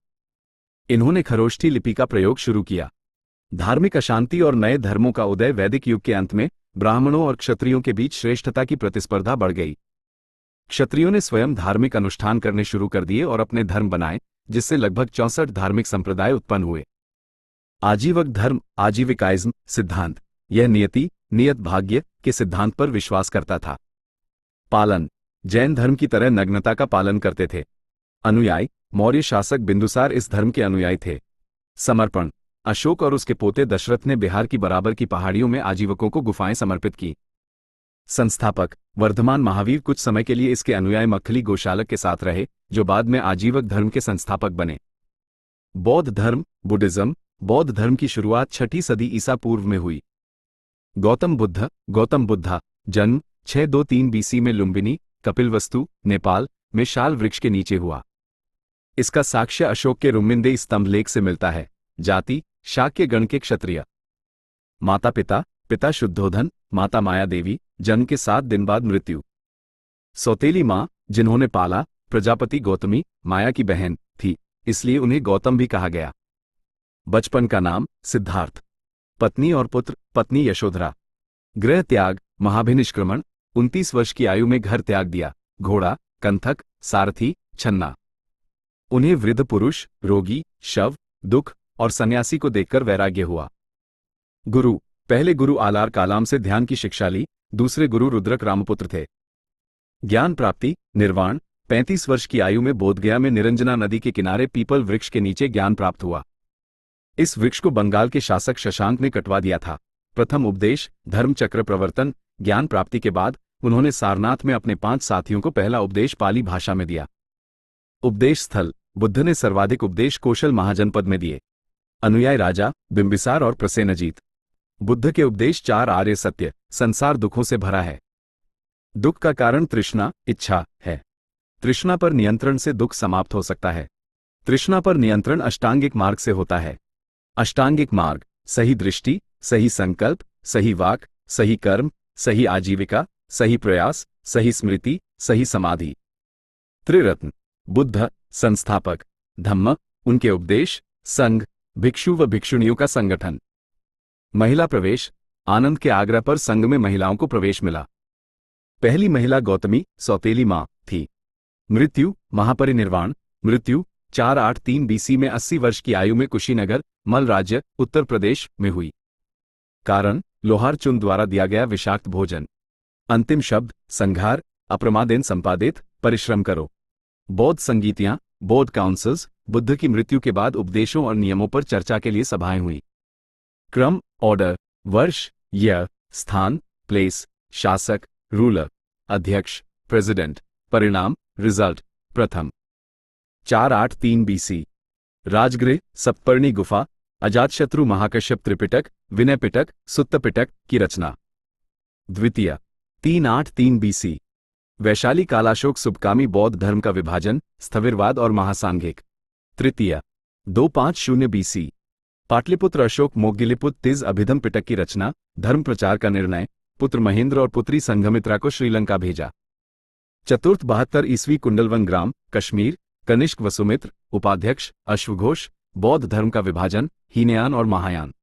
इन्होंने खरोष्ठी लिपि का प्रयोग शुरू किया। धार्मिक अशांति और नए धर्मों का उदय। वैदिक युग के अंत में ब्राह्मणों और क्षत्रियों के बीच श्रेष्ठता की प्रतिस्पर्धा बढ़ गई। क्षत्रियों ने स्वयं धार्मिक अनुष्ठान करने शुरू कर दिए और अपने धर्म बनाए, जिससे लगभग 64 धार्मिक संप्रदाय उत्पन्न हुए। आजीवक धर्म, आजीविकाइज्म सिद्धांत। यह नियत भाग्य के सिद्धांत पर विश्वास करता था। पालन। जैन धर्म की तरह नग्नता का पालन करते थे। अनुयायी। मौर्य शासक बिंदुसार इस धर्म के अनुयायी थे। समर्पण। अशोक और उसके पोते दशरथ ने बिहार की बराबर की पहाड़ियों में आजीवकों को गुफाएं समर्पित की। संस्थापक। वर्धमान महावीर कुछ समय के लिए इसके अनुयायी मक्खली गोशालक के साथ रहे, जो बाद में आजीवक धर्म के संस्थापक बने। बौद्ध धर्म, बुद्धिज्म। बौद्ध धर्म की शुरुआत 6ठी सदी ईसा पूर्व में हुई। गौतम बुद्धा जन्म 623 बीसी में लुम्बिनी, कपिलवस्तु, नेपाल में शाल वृक्ष के नीचे हुआ। इसका साक्ष्य अशोक के रुम्मिंदेई स्तंभ लेख से मिलता है। जाति, शाक्य गण के क्षत्रिय। माता पिता शुद्धोधन, माता माया देवी, जन्म के 7 दिन बाद मृत्यु। सौतेली मां, जिन्होंने पाला, प्रजापति गौतमी, माया की बहन थी, इसलिए उन्हें गौतम भी कहा गया। बचपन का नाम सिद्धार्थ। पत्नी और पुत्र, पत्नी यशोधरा। गृह त्याग, महाभिनिष्क्रमण। 29 वर्ष की आयु में घर त्याग दिया। घोड़ा, कंथक, सारथी, छन्ना। उन्हें वृद्ध पुरुष, रोगी, शव, दुख और सन्यासी को देखकर वैराग्य हुआ। गुरु। पहले गुरु आलार कालाम से ध्यान की शिक्षा ली, दूसरे गुरु रुद्रक रामपुत्र थे। ज्ञान प्राप्ति, निर्वाण। 35 वर्ष की आयु में बोधगया में निरंजना नदी के किनारे पीपल वृक्ष के नीचे ज्ञान प्राप्त हुआ। इस वृक्ष को बंगाल के शासक शशांक ने कटवा दिया था। प्रथम उपदेश, धर्म चक्र प्रवर्तन। ज्ञान प्राप्ति के बाद उन्होंने सारनाथ में अपने 5 साथियों को पहला उपदेश पाली भाषा में दिया। उपदेश स्थल। बुद्ध ने सर्वाधिक उपदेश कौशल महाजनपद में दिए। अनुयायी राजा, बिंबिसार और प्रसेनजीत। बुद्ध के उपदेश 4 आर्य सत्य। संसार दुखों से भरा है। दुख का कारण तृष्णा, इच्छा है। तृष्णा पर नियंत्रण से दुख समाप्त हो सकता है। तृष्णा पर नियंत्रण अष्टांगिक मार्ग से होता है। अष्टांगिक मार्ग, सही दृष्टि, सही संकल्प, सही वाक, सही कर्म, सही आजीविका, सही प्रयास, सही स्मृति, सही समाधि। त्रिरत्न। बुद्ध, संस्थापक। धम्म, उनके उपदेश। संघ, भिक्षु व भिक्षुणियों का संगठन। महिला प्रवेश। आनंद के आग्रह पर संघ में महिलाओं को प्रवेश मिला। पहली महिला गौतमी, सौतेली मां थी। मृत्यु, महापरिनिर्वाण। मृत्यु 483 बीसी में 80 वर्ष की आयु में कुशीनगर, मल राज्य, उत्तर प्रदेश में हुई। कारण, लोहार चुन द्वारा दिया गया विषाक्त भोजन। अंतिम शब्द, संघार, अप्रमादेन संपादित, परिश्रम करो। बौद्ध संगीतियां, बौद्ध काउंसिल्स। बुद्ध की मृत्यु के बाद उपदेशों और नियमों पर चर्चा के लिए सभाएं हुई। क्रम, ऑर्डर, वर्ष, ईयर, स्थान, प्लेस, शासक, रूलर, अध्यक्ष, प्रेसिडेंट, परिणाम, रिजल्ट प्रथम 483 BC राजगृह सप्तपर्णी गुफा अजातशत्रु महाकश्यप त्रिपिटक विनय पिटक सुत्त पिटक की रचना। द्वितीय 383 BC वैशाली कालाशोक सुबकामी बौद्ध धर्म का विभाजन स्थविरवाद और महासांघिक। तृतीय 250 BC पाटलिपुत्र अशोक मोग्गिलिपुत्र तिज अभिधम पिटक की रचना धर्म प्रचार का निर्णय पुत्र महेंद्र और पुत्री संघमित्रा को श्रीलंका भेजा। चतुर्थ 72 ईस्वी कुंडलवन ग्राम कश्मीर कनिष्क वसुमित्र उपाध्यक्ष अश्वघोष बौद्ध धर्म का विभाजन हीनयान और महायान।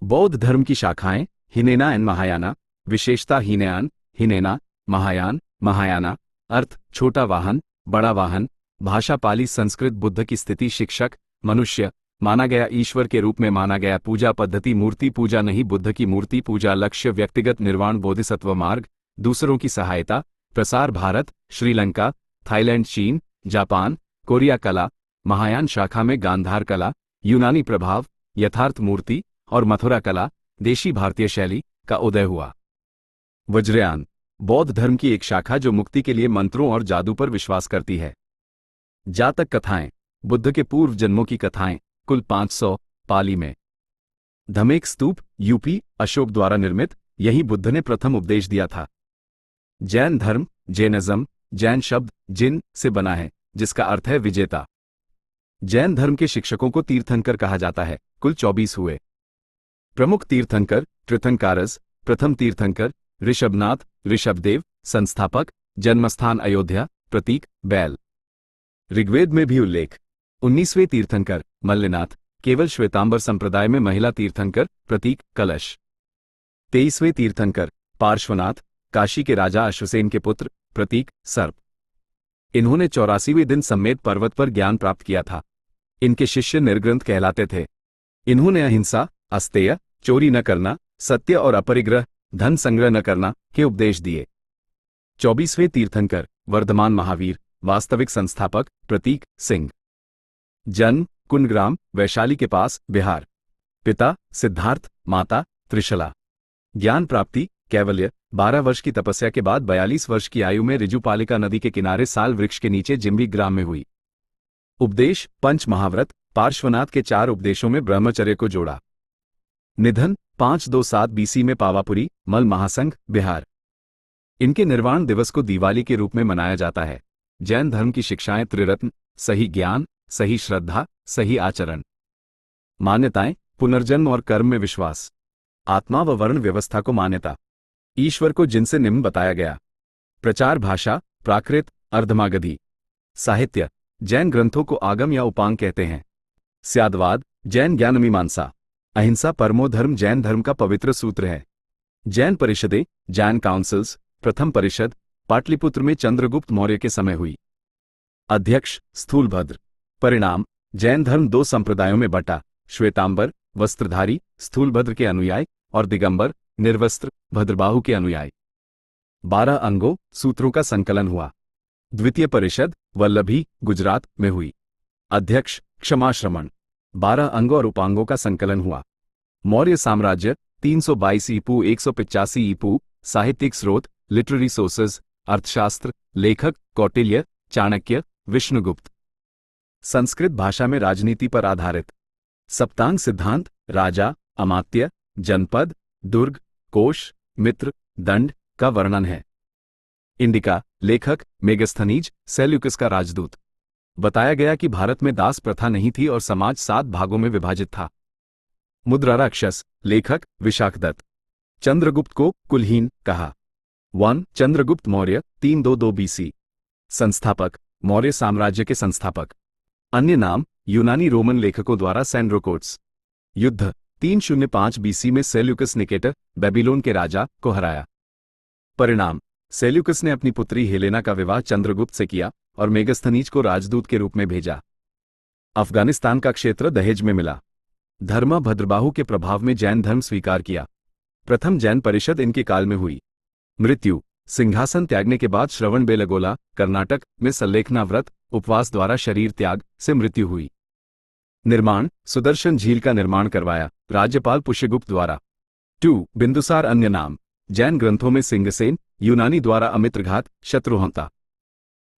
बौद्ध धर्म की शाखाएं हिनेना एंड महायाना विशेषता हीनयान हिनेना महायान महायाना अर्थ छोटा वाहन बड़ा वाहन भाषा पाली संस्कृत बुद्ध की स्थिति शिक्षक मनुष्य माना गया ईश्वर के रूप में माना गया पूजा पद्धति मूर्ति पूजा नहीं बुद्ध की मूर्ति पूजा लक्ष्य व्यक्तिगत निर्वाण बोधिसत्व मार्ग दूसरों की सहायता प्रसार भारत श्रीलंका थाईलैंड चीन जापान कोरिया कला महायान शाखा में गांधार कला यूनानी प्रभाव यथार्थ मूर्ति और मथुरा कला देशी भारतीय शैली का उदय हुआ। वज्रयान बौद्ध धर्म की एक शाखा जो मुक्ति के लिए मंत्रों और जादू पर विश्वास करती है। जातक कथाएं बुद्ध के पूर्व जन्मों की कथाएं कुल 500 पाली में। धमेक स्तूप यूपी अशोक द्वारा निर्मित यही बुद्ध ने प्रथम उपदेश दिया था। जैन धर्म जैनिज्म जैन शब्द जिन से बना है जिसका अर्थ है विजेता। जैन धर्म के शिक्षकों को तीर्थंकर कहा जाता है। कुल 24 हुए। प्रमुख तीर्थंकर तीर्थंकारस प्रथम तीर्थंकर ऋषभनाथ ऋषभदेव संस्थापक जन्मस्थान अयोध्या प्रतीक बैल। ऋग्वेद में भी उल्लेख 19वें तीर्थंकर मल्लिनाथ केवल श्वेतांबर संप्रदाय में महिला तीर्थंकर प्रतीक कलश। 23वें तीर्थंकर पार्श्वनाथ काशी के राजा अश्वसेन के पुत्र प्रतीक सर्प। इन्होंने 84वें दिन सम्मेद पर्वत पर ज्ञान प्राप्त किया था। इनके शिष्य निर्ग्रंथ कहलाते थे। इन्होंने अहिंसा अस्तेय चोरी न करना सत्य और अपरिग्रह धन संग्रह न करना के उपदेश दिए। 24वें तीर्थंकर वर्धमान महावीर वास्तविक संस्थापक प्रतीक सिंह। जन्म कुंडग्राम वैशाली के पास बिहार। पिता सिद्धार्थ माता त्रिशला। ज्ञान प्राप्ति कैवल्य 12 वर्ष की तपस्या के बाद 42 वर्ष की आयु में ऋजुपालिका नदी के किनारे साल वृक्ष के नीचे जिम्बी ग्राम में हुई। उपदेश पंच महाव्रत पार्श्वनाथ के 4 उपदेशों में ब्रह्मचर्य को जोड़ा। निधन 527 BC में पावापुरी मल महासंघ बिहार। इनके निर्वाण दिवस को दिवाली के रूप में मनाया जाता है। जैन धर्म की शिक्षाएं त्रिरत्न सही ज्ञान सही श्रद्धा सही आचरण। मान्यताएं पुनर्जन्म और कर्म में विश्वास। आत्मा व वर्ण व्यवस्था को मान्यता। ईश्वर को जिनसे निम्न बताया गया। प्रचार भाषा प्राकृत अर्धमागधी। साहित्य जैन ग्रंथों को आगम या उपांग कहते हैं। स्यादवाद जैन ज्ञानमीमांसा। अहिंसा परमो धर्म जैन धर्म का पवित्र सूत्र है। जैन परिषदें जैन काउंसिल्स प्रथम परिषद पाटलिपुत्र में चंद्रगुप्त मौर्य के समय हुई। अध्यक्ष स्थूलभद्र। परिणाम जैन धर्म 2 संप्रदायों में बटा श्वेतांबर वस्त्रधारी स्थूलभद्र के अनुयायी और दिगंबर निर्वस्त्र भद्रबाहु के अनुयायी। 12 अंगों सूत्रों का संकलन हुआ। द्वितीय परिषद वल्लभी गुजरात में हुई। अध्यक्ष क्षमाश्रमण। 12 अंगों और उपांगों का संकलन हुआ। मौर्य साम्राज्य 322 ईपू 185 ईपू। साहित्यिक स्रोत लिटरेरी सोर्सेज अर्थशास्त्र लेखक कौटिल्य चाणक्य विष्णुगुप्त। संस्कृत भाषा में राजनीति पर आधारित। सप्तांग सिद्धांत राजा अमात्य जनपद दुर्ग कोश मित्र दंड का वर्णन है। इंडिका लेखक मेगस्थनीज सेल्यूकस का राजदूत। बताया गया कि भारत में दास प्रथा नहीं थी और समाज 7 भागों में विभाजित था। मुद्रा राक्षस लेखक विशाखदत्त। चंद्रगुप्त को कुलहीन कहा। 1 चंद्रगुप्त मौर्य 322 BC। संस्थापक मौर्य साम्राज्य के संस्थापक। अन्य नाम यूनानी रोमन लेखकों द्वारा सैंड्रोकोट्स। युद्ध 305 BC में सेल्यूकस निकेटर बेबीलोन के राजा को हराया। परिणाम सेल्यूकस ने अपनी पुत्री हेलेना का विवाह चंद्रगुप्त से किया और मेगस्थनीज को राजदूत के रूप में भेजा। अफगानिस्तान का क्षेत्र दहेज में मिला। धर्म भद्रबाहु के प्रभाव में जैन धर्म स्वीकार किया। प्रथम जैन परिषद इनके काल में हुई। मृत्यु सिंहासन त्यागने के बाद श्रवण बेलगोला कर्नाटक में सल्लेखना व्रत उपवास द्वारा शरीर त्याग से मृत्यु हुई। निर्माण सुदर्शन झील का निर्माण करवाया राज्यपाल पुष्यगुप्त द्वारा। 2 बिंदुसार अन्य नाम जैन ग्रंथों में सिंगसेन यूनानी द्वारा अमित्रघात शत्रुहंता।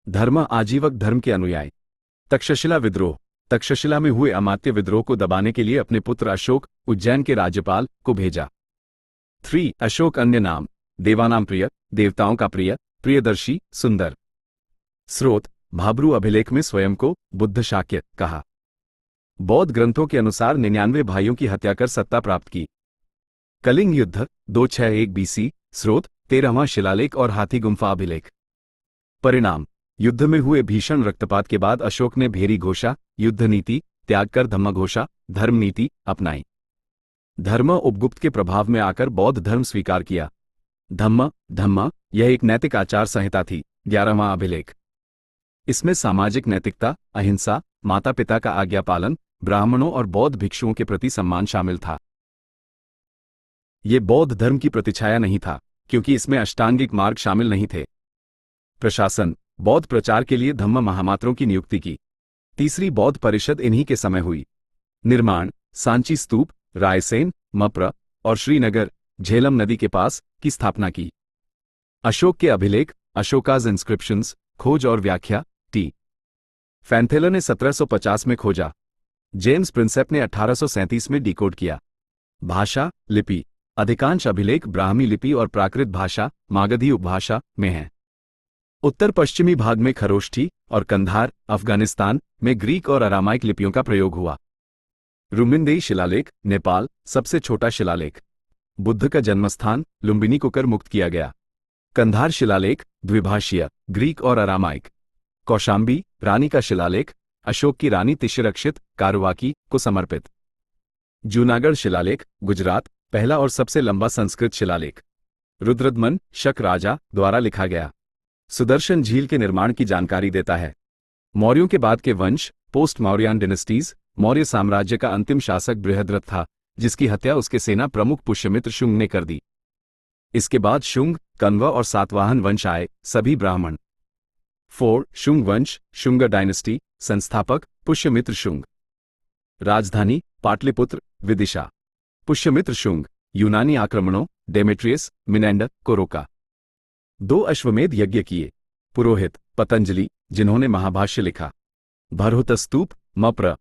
धर्म आजीवक धर्म के अनुयायी। तक्षशिला विद्रोह। तक्षशिला में हुए अमात्य विद्रोह को दबाने के लिए अपने पुत्र अशोक उज्जैन के राज्यपाल को भेजा। 3 अशोक अन्य नाम देवानाम प्रिय, देवताओं का प्रिय, प्रियदर्शी, सुंदर। स्रोत भाब्रू अभिलेख में स्वयं को बुद्ध शाक्य कहा। बौद्ध ग्रंथों के अनुसार 99 भाइयों की हत्या कर सत्ता प्राप्त की। कलिंग युद्ध 261 बीसी। स्रोत 13वां शिलालेख और हाथी गुम्फा अभिलेख। परिणाम युद्ध में हुए भीषण रक्तपात के बाद अशोक ने भेरी घोषा युद्ध नीति त्याग कर धम्मघोषा धर्म नीति अपनाई। धर्म उपगुप्त के प्रभाव में आकर बौद्ध धर्म स्वीकार किया। धम्म यह एक नैतिक आचार संहिता थी। 11वां अभिलेख। इसमें सामाजिक नैतिकता, अहिंसा, माता पिता का आज्ञा पालन, ब्राह्मणों और बौद्ध भिक्षुओं के प्रति सम्मान शामिल था। ये बौद्ध धर्म की प्रतिछाया नहीं था, क्योंकि इसमें अष्टांगिक मार्ग शामिल नहीं थे। प्रशासन बौद्ध प्रचार के लिए धम्म महामात्रों की नियुक्ति की। तीसरी बौद्ध परिषद इन्हीं के समय हुई। निर्माण सांची स्तूप, रायसेन, मप्र और श्रीनगर, झेलम नदी के पास की स्थापना की। अशोक के अभिलेख, अशोकाज इंस्क्रिप्शंस, खोज और व्याख्या टी फैंथेलर ने 1750 में खोजा। जेम्स प्रिंसेप ने 1837 में डिकोड किया। भाषा लिपि अधिकांश अभिलेख ब्राह्मी लिपि और प्राकृत भाषा मागधी उपभाषा में हैं। उत्तर पश्चिमी भाग में खरोष्ठी और कंधार, अफगानिस्तान में ग्रीक और अरामाइक लिपियों का प्रयोग हुआ। रुमिनदेई शिलालेख, नेपाल, सबसे छोटा शिलालेख। बुद्ध का जन्मस्थान लुम्बिनी को कर मुक्त किया गया। कंधार शिलालेख द्विभाषीय, ग्रीक और अरामाइक। कौशाम्बी रानी का शिलालेख, अशोक की रानी तिशिरक्षित कारुवाकी को समर्पित। जूनागढ़ शिलालेख, गुजरात, पहला और सबसे लंबा संस्कृत शिलालेख। रुद्रदमन शक राजा द्वारा लिखा गया। सुदर्शन झील के निर्माण की जानकारी देता है। मौर्यों के बाद के वंश पोस्ट मौर्यन डिनेस्टीज। मौर्य साम्राज्य का अंतिम शासक बृहद्रथ था, जिसकी हत्या उसके सेना प्रमुख पुष्यमित्र शुंग ने कर दी। इसके बाद शुंग, कण्व और सातवाहन वंश आए, सभी ब्राह्मण। 4 शुंग वंश, शुंग डायनेस्टी, संस्थापक पुष्यमित्र शुंग। राजधानी पाटलिपुत्र, विदिशा। पुष्यमित्र शुंग, यूनानी आक्रमणों डेमेट्रियस, मिनेंडर को रोका। 2 अश्वमेध यज्ञ किए। पुरोहित पतंजलि, जिन्होंने महाभाष्य लिखा। भरहुत स्तूप, मप्र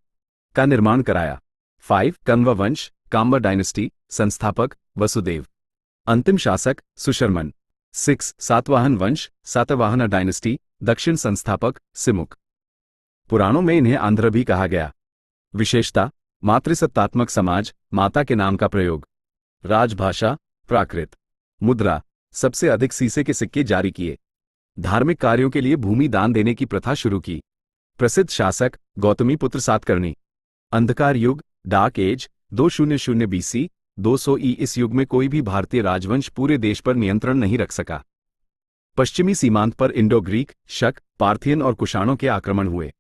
का निर्माण कराया। 5 कण्व वंश, काम्बर डायनेस्टी, संस्थापक वसुदेव। अंतिम शासक सुशर्मन। 6 सातवाहन वंश, सातवाहन डायनेस्टी, दक्षिण संस्थापक सिमुक। पुराणों में इन्हें आंध्र भी कहा गया। विशेषता मातृसत्तात्मक समाज, माता के नाम का प्रयोग। राजभाषा प्राकृत। मुद्रा सबसे अधिक सीसे के सिक्के जारी किए। धार्मिक कार्यों के लिए भूमि दान देने की प्रथा शुरू की। प्रसिद्ध शासक गौतमीपुत्र सातकर्णी। अंधकार युग डार्क एज 200 बीसी 200 ई। इस युग में कोई भी भारतीय राजवंश पूरे देश पर नियंत्रण नहीं रख सका। पश्चिमी सीमांत पर इंडो ग्रीक, शक, पार्थियन और कुषाणों के आक्रमण हुए।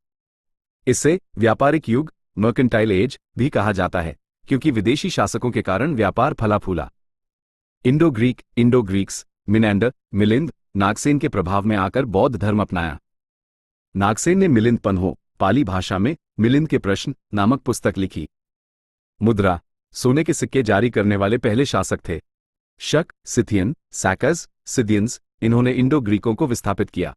इसे व्यापारिक युग मर्केंटाइल एज भी कहा जाता है, क्योंकि विदेशी शासकों के कारण व्यापार फला फूला। Indo Greeks, Menander, Milind, Nagasena के प्रभाव में आकर बौद्ध धर्म अपनाया। नागसेन ने मिलिंद पन्हो, पाली भाषा में मिलिंद के प्रश्न नामक पुस्तक लिखी। मुद्रा सोने के सिक्के जारी करने वाले पहले शासक थे। शक, सिथियन, सैकस, सिदियंस, इन्होंने इंडो ग्रीकों को विस्थापित किया।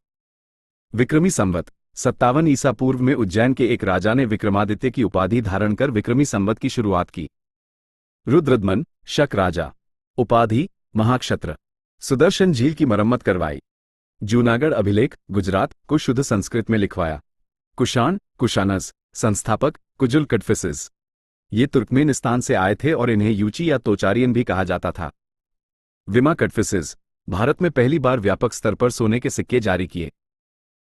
विक्रमी संवत 57 ईसा पूर्व में उज्जैन के एक राजा ने विक्रमादित्य की उपाधि धारण कर विक्रमी संवत की शुरुआत की। रुद्रदमन शक राजा, उपाधि महाक्षत्र। सुदर्शन झील की मरम्मत करवाई। जूनागढ़ अभिलेख, गुजरात को शुद्ध संस्कृत में लिखवाया। कुषाण कुशानस, संस्थापक कुजुल कटफिसिस। ये तुर्कमेनिस्तान से आए थे और इन्हें यूची या तोचारियन भी कहा जाता था। विमा कटफिसिस भारत में पहली बार व्यापक स्तर पर सोने के सिक्के जारी किए।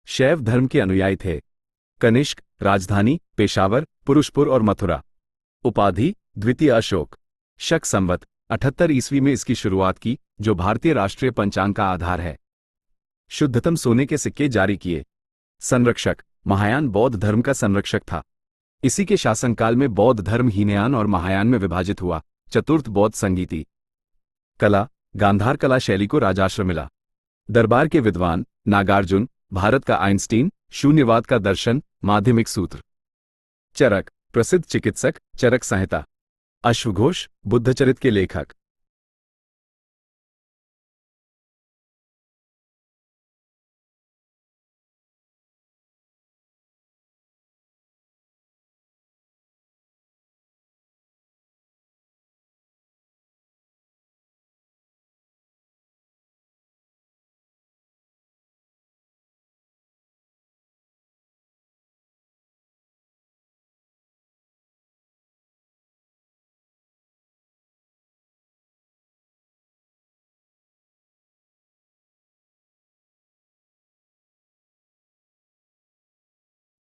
शैव धर्म के अनुयायी थे। कनिष्क, राजधानी पेशावर, पुरुषपुर और मथुरा। उपाधि द्वितीय अशोक। शक संवत 78 ईस्वी में इसकी शुरुआत की, जो भारतीय राष्ट्रीय पंचांग का आधार है। शुद्धतम सोने के सिक्के जारी किए। संरक्षक महायान बौद्ध धर्म का संरक्षक था। इसी के शासनकाल में बौद्ध धर्म हीनयान और महायान में विभाजित हुआ। चतुर्थ बौद्ध संगीति। कला गांधार कला शैली को राजाश्रय मिला। दरबार के विद्वान नागार्जुन, भारत का आइंस्टीन, शून्यवाद का दर्शन, माध्यमिक सूत्र। चरक प्रसिद्ध चिकित्सक, चरक संहिता। अश्वघोष बुद्धचरित के लेखक।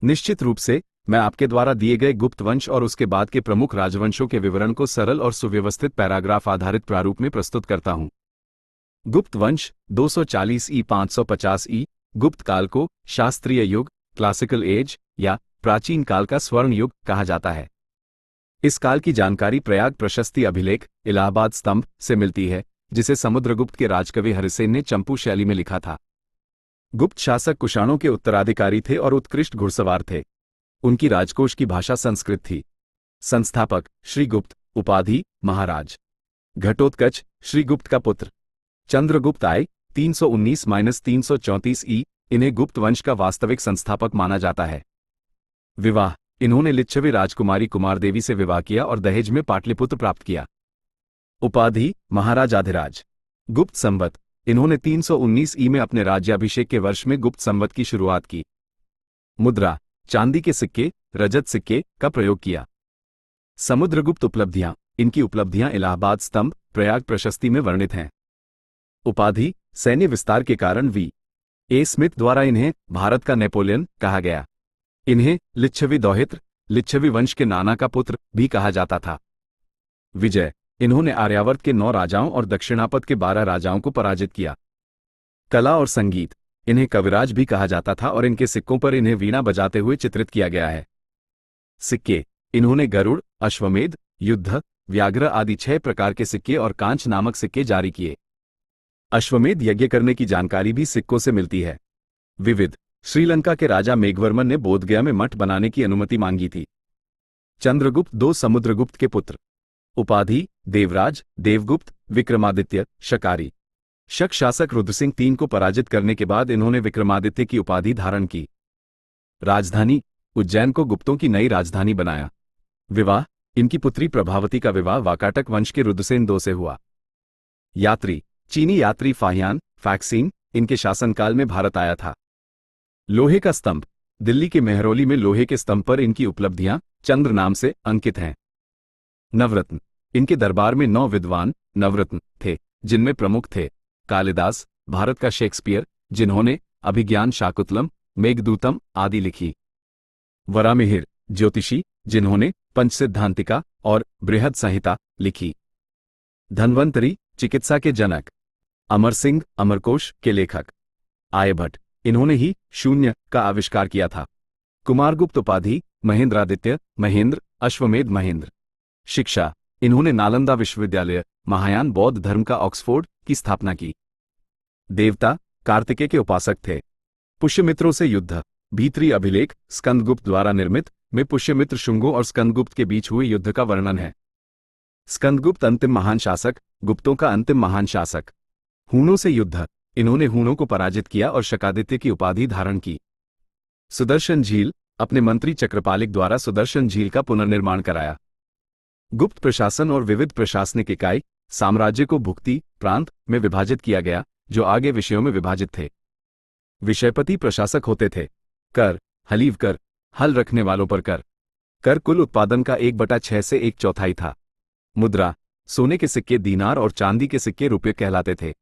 निश्चित रूप से मैं आपके द्वारा दिए गए गुप्त वंश और उसके बाद के प्रमुख राजवंशों के विवरण को सरल और सुव्यवस्थित पैराग्राफ आधारित प्रारूप में प्रस्तुत करता हूं। गुप्त वंश 240 ई 550 ई गुप्त काल को शास्त्रीय युग, क्लासिकल एज या प्राचीन काल का स्वर्ण युग कहा जाता है। इस काल की जानकारी प्रयाग प्रशस्ति अभिलेख इलाहाबाद स्तंभ से मिलती है, जिसे समुद्रगुप्त के राजकवि हरिसेन ने चंपू शैली में लिखा था। गुप्त शासक कुषाणों के उत्तराधिकारी थे और उत्कृष्ट घुड़सवार थे। उनकी राजकोष की भाषा संस्कृत थी। संस्थापक श्रीगुप्त, उपाधि महाराज। घटोत्कच श्रीगुप्त का पुत्र। चंद्रगुप्त आए 319-334 ई, इन्हें गुप्त वंश का वास्तविक संस्थापक माना जाता है। विवाह, इन्होंने लिच्छवी राजकुमारी कुमारदेवी से विवाह किया और दहेज में पाटलिपुत्र प्राप्त किया। उपाधि महाराजाधिराज। गुप्त संवत, इन्होंने 319 ई में अपने राज्याभिषेक के वर्ष में गुप्त संवत की शुरुआत की। मुद्रा, चांदी के सिक्के, रजत सिक्के का प्रयोग किया। समुद्रगुप्त उपलब्धियां, इनकी उपलब्धियां इलाहाबाद स्तंभ प्रयाग प्रशस्ति में वर्णित हैं। उपाधि, सैन्य विस्तार के कारण वी.ए. स्मिथ द्वारा इन्हें भारत का नेपोलियन कहा गया। इन्हें लिच्छवी दौहित्र, लिच्छवी वंश के नाना का पुत्र भी कहा जाता था। विजय, इन्होंने आर्यावर्त के 9 राजाओं और दक्षिणापथ के 12 राजाओं को पराजित किया। कला और संगीत, इन्हें कविराज भी कहा जाता था और इनके सिक्कों पर इन्हें वीणा बजाते हुए चित्रित किया गया है। सिक्के, इन्होंने गरुड़, अश्वमेध, युद्ध, व्याघ्र आदि 6 प्रकार के सिक्के और कांच नामक सिक्के जारी किए। अश्वमेध यज्ञ करने की जानकारी भी सिक्कों से मिलती है। विविध, श्रीलंका के राजा मेघवर्मन ने बोधगया में मठ बनाने की अनुमति मांगी थी। चंद्रगुप्त 2 समुद्रगुप्त के पुत्र। उपाधि, देवराज, देवगुप्त, विक्रमादित्य, शकारी। शक शासक रुद्रसिंह III को पराजित करने के बाद इन्होंने विक्रमादित्य की उपाधि धारण की। राजधानी, उज्जैन को गुप्तों की नई राजधानी बनाया। विवाह, इनकी पुत्री प्रभावती का विवाह वाकाटक वंश के रुद्रसेन II से हुआ। यात्री, चीनी यात्री फाहियान फैक्सिन इनके शासनकाल में भारत आया था। लोहे का स्तंभ, दिल्ली के मेहरौली में लोहे के स्तंभ पर इनकी उपलब्धियां चंद्र नाम से अंकित हैं। नवरत्न, इनके दरबार में 9 विद्वान नवरत्न थे, जिनमें प्रमुख थे कालिदास, भारत का शेक्सपियर, जिन्होंने अभिज्ञान शाकुंतलम, मेघदूतम आदि लिखी। वरामिहिर, ज्योतिषी, जिन्होंने पंचसिद्धांतिका और बृहद संहिता लिखी। धन्वंतरी, चिकित्सा के जनक। अमर सिंह, अमरकोश के लेखक। आर्यभट्ट, इन्होंने ही शून्य का आविष्कार किया था। कुमारगुप्त उपाधि, महेंद्रादित्य, महेंद्र, अश्वमेध महेंद्र। शिक्षा, इन्होंने नालंदा विश्वविद्यालय, महायान बौद्ध धर्म का ऑक्सफोर्ड की स्थापना की। देवता, कार्तिकेय के उपासक थे। पुष्यमित्रों से युद्ध, भीतरी अभिलेख स्कंदगुप्त द्वारा निर्मित में पुष्यमित्र शुंगों और स्कंदगुप्त के बीच हुए युद्ध का वर्णन है। स्कंदगुप्त अंतिम महान शासक, गुप्तों का अंतिम महान शासक। हूणों से युद्ध, इन्होंने हूणों को पराजित किया और शकादित्य की उपाधि धारण की। सुदर्शन झील, अपने मंत्री चक्रपालिक द्वारा सुदर्शन झील का पुनर्निर्माण कराया। गुप्त प्रशासन और विविध प्रशासनिक इकाई, साम्राज्य को भुक्ति प्रांत में विभाजित किया गया, जो आगे विषयों में विभाजित थे। विषयपति प्रशासक होते थे। कर, हलीव कर, हल रखने वालों पर कर। कर कुल उत्पादन का 1/6 से 1/4 था। मुद्रा, सोने के सिक्के दीनार और चांदी के सिक्के रुपये कहलाते थे।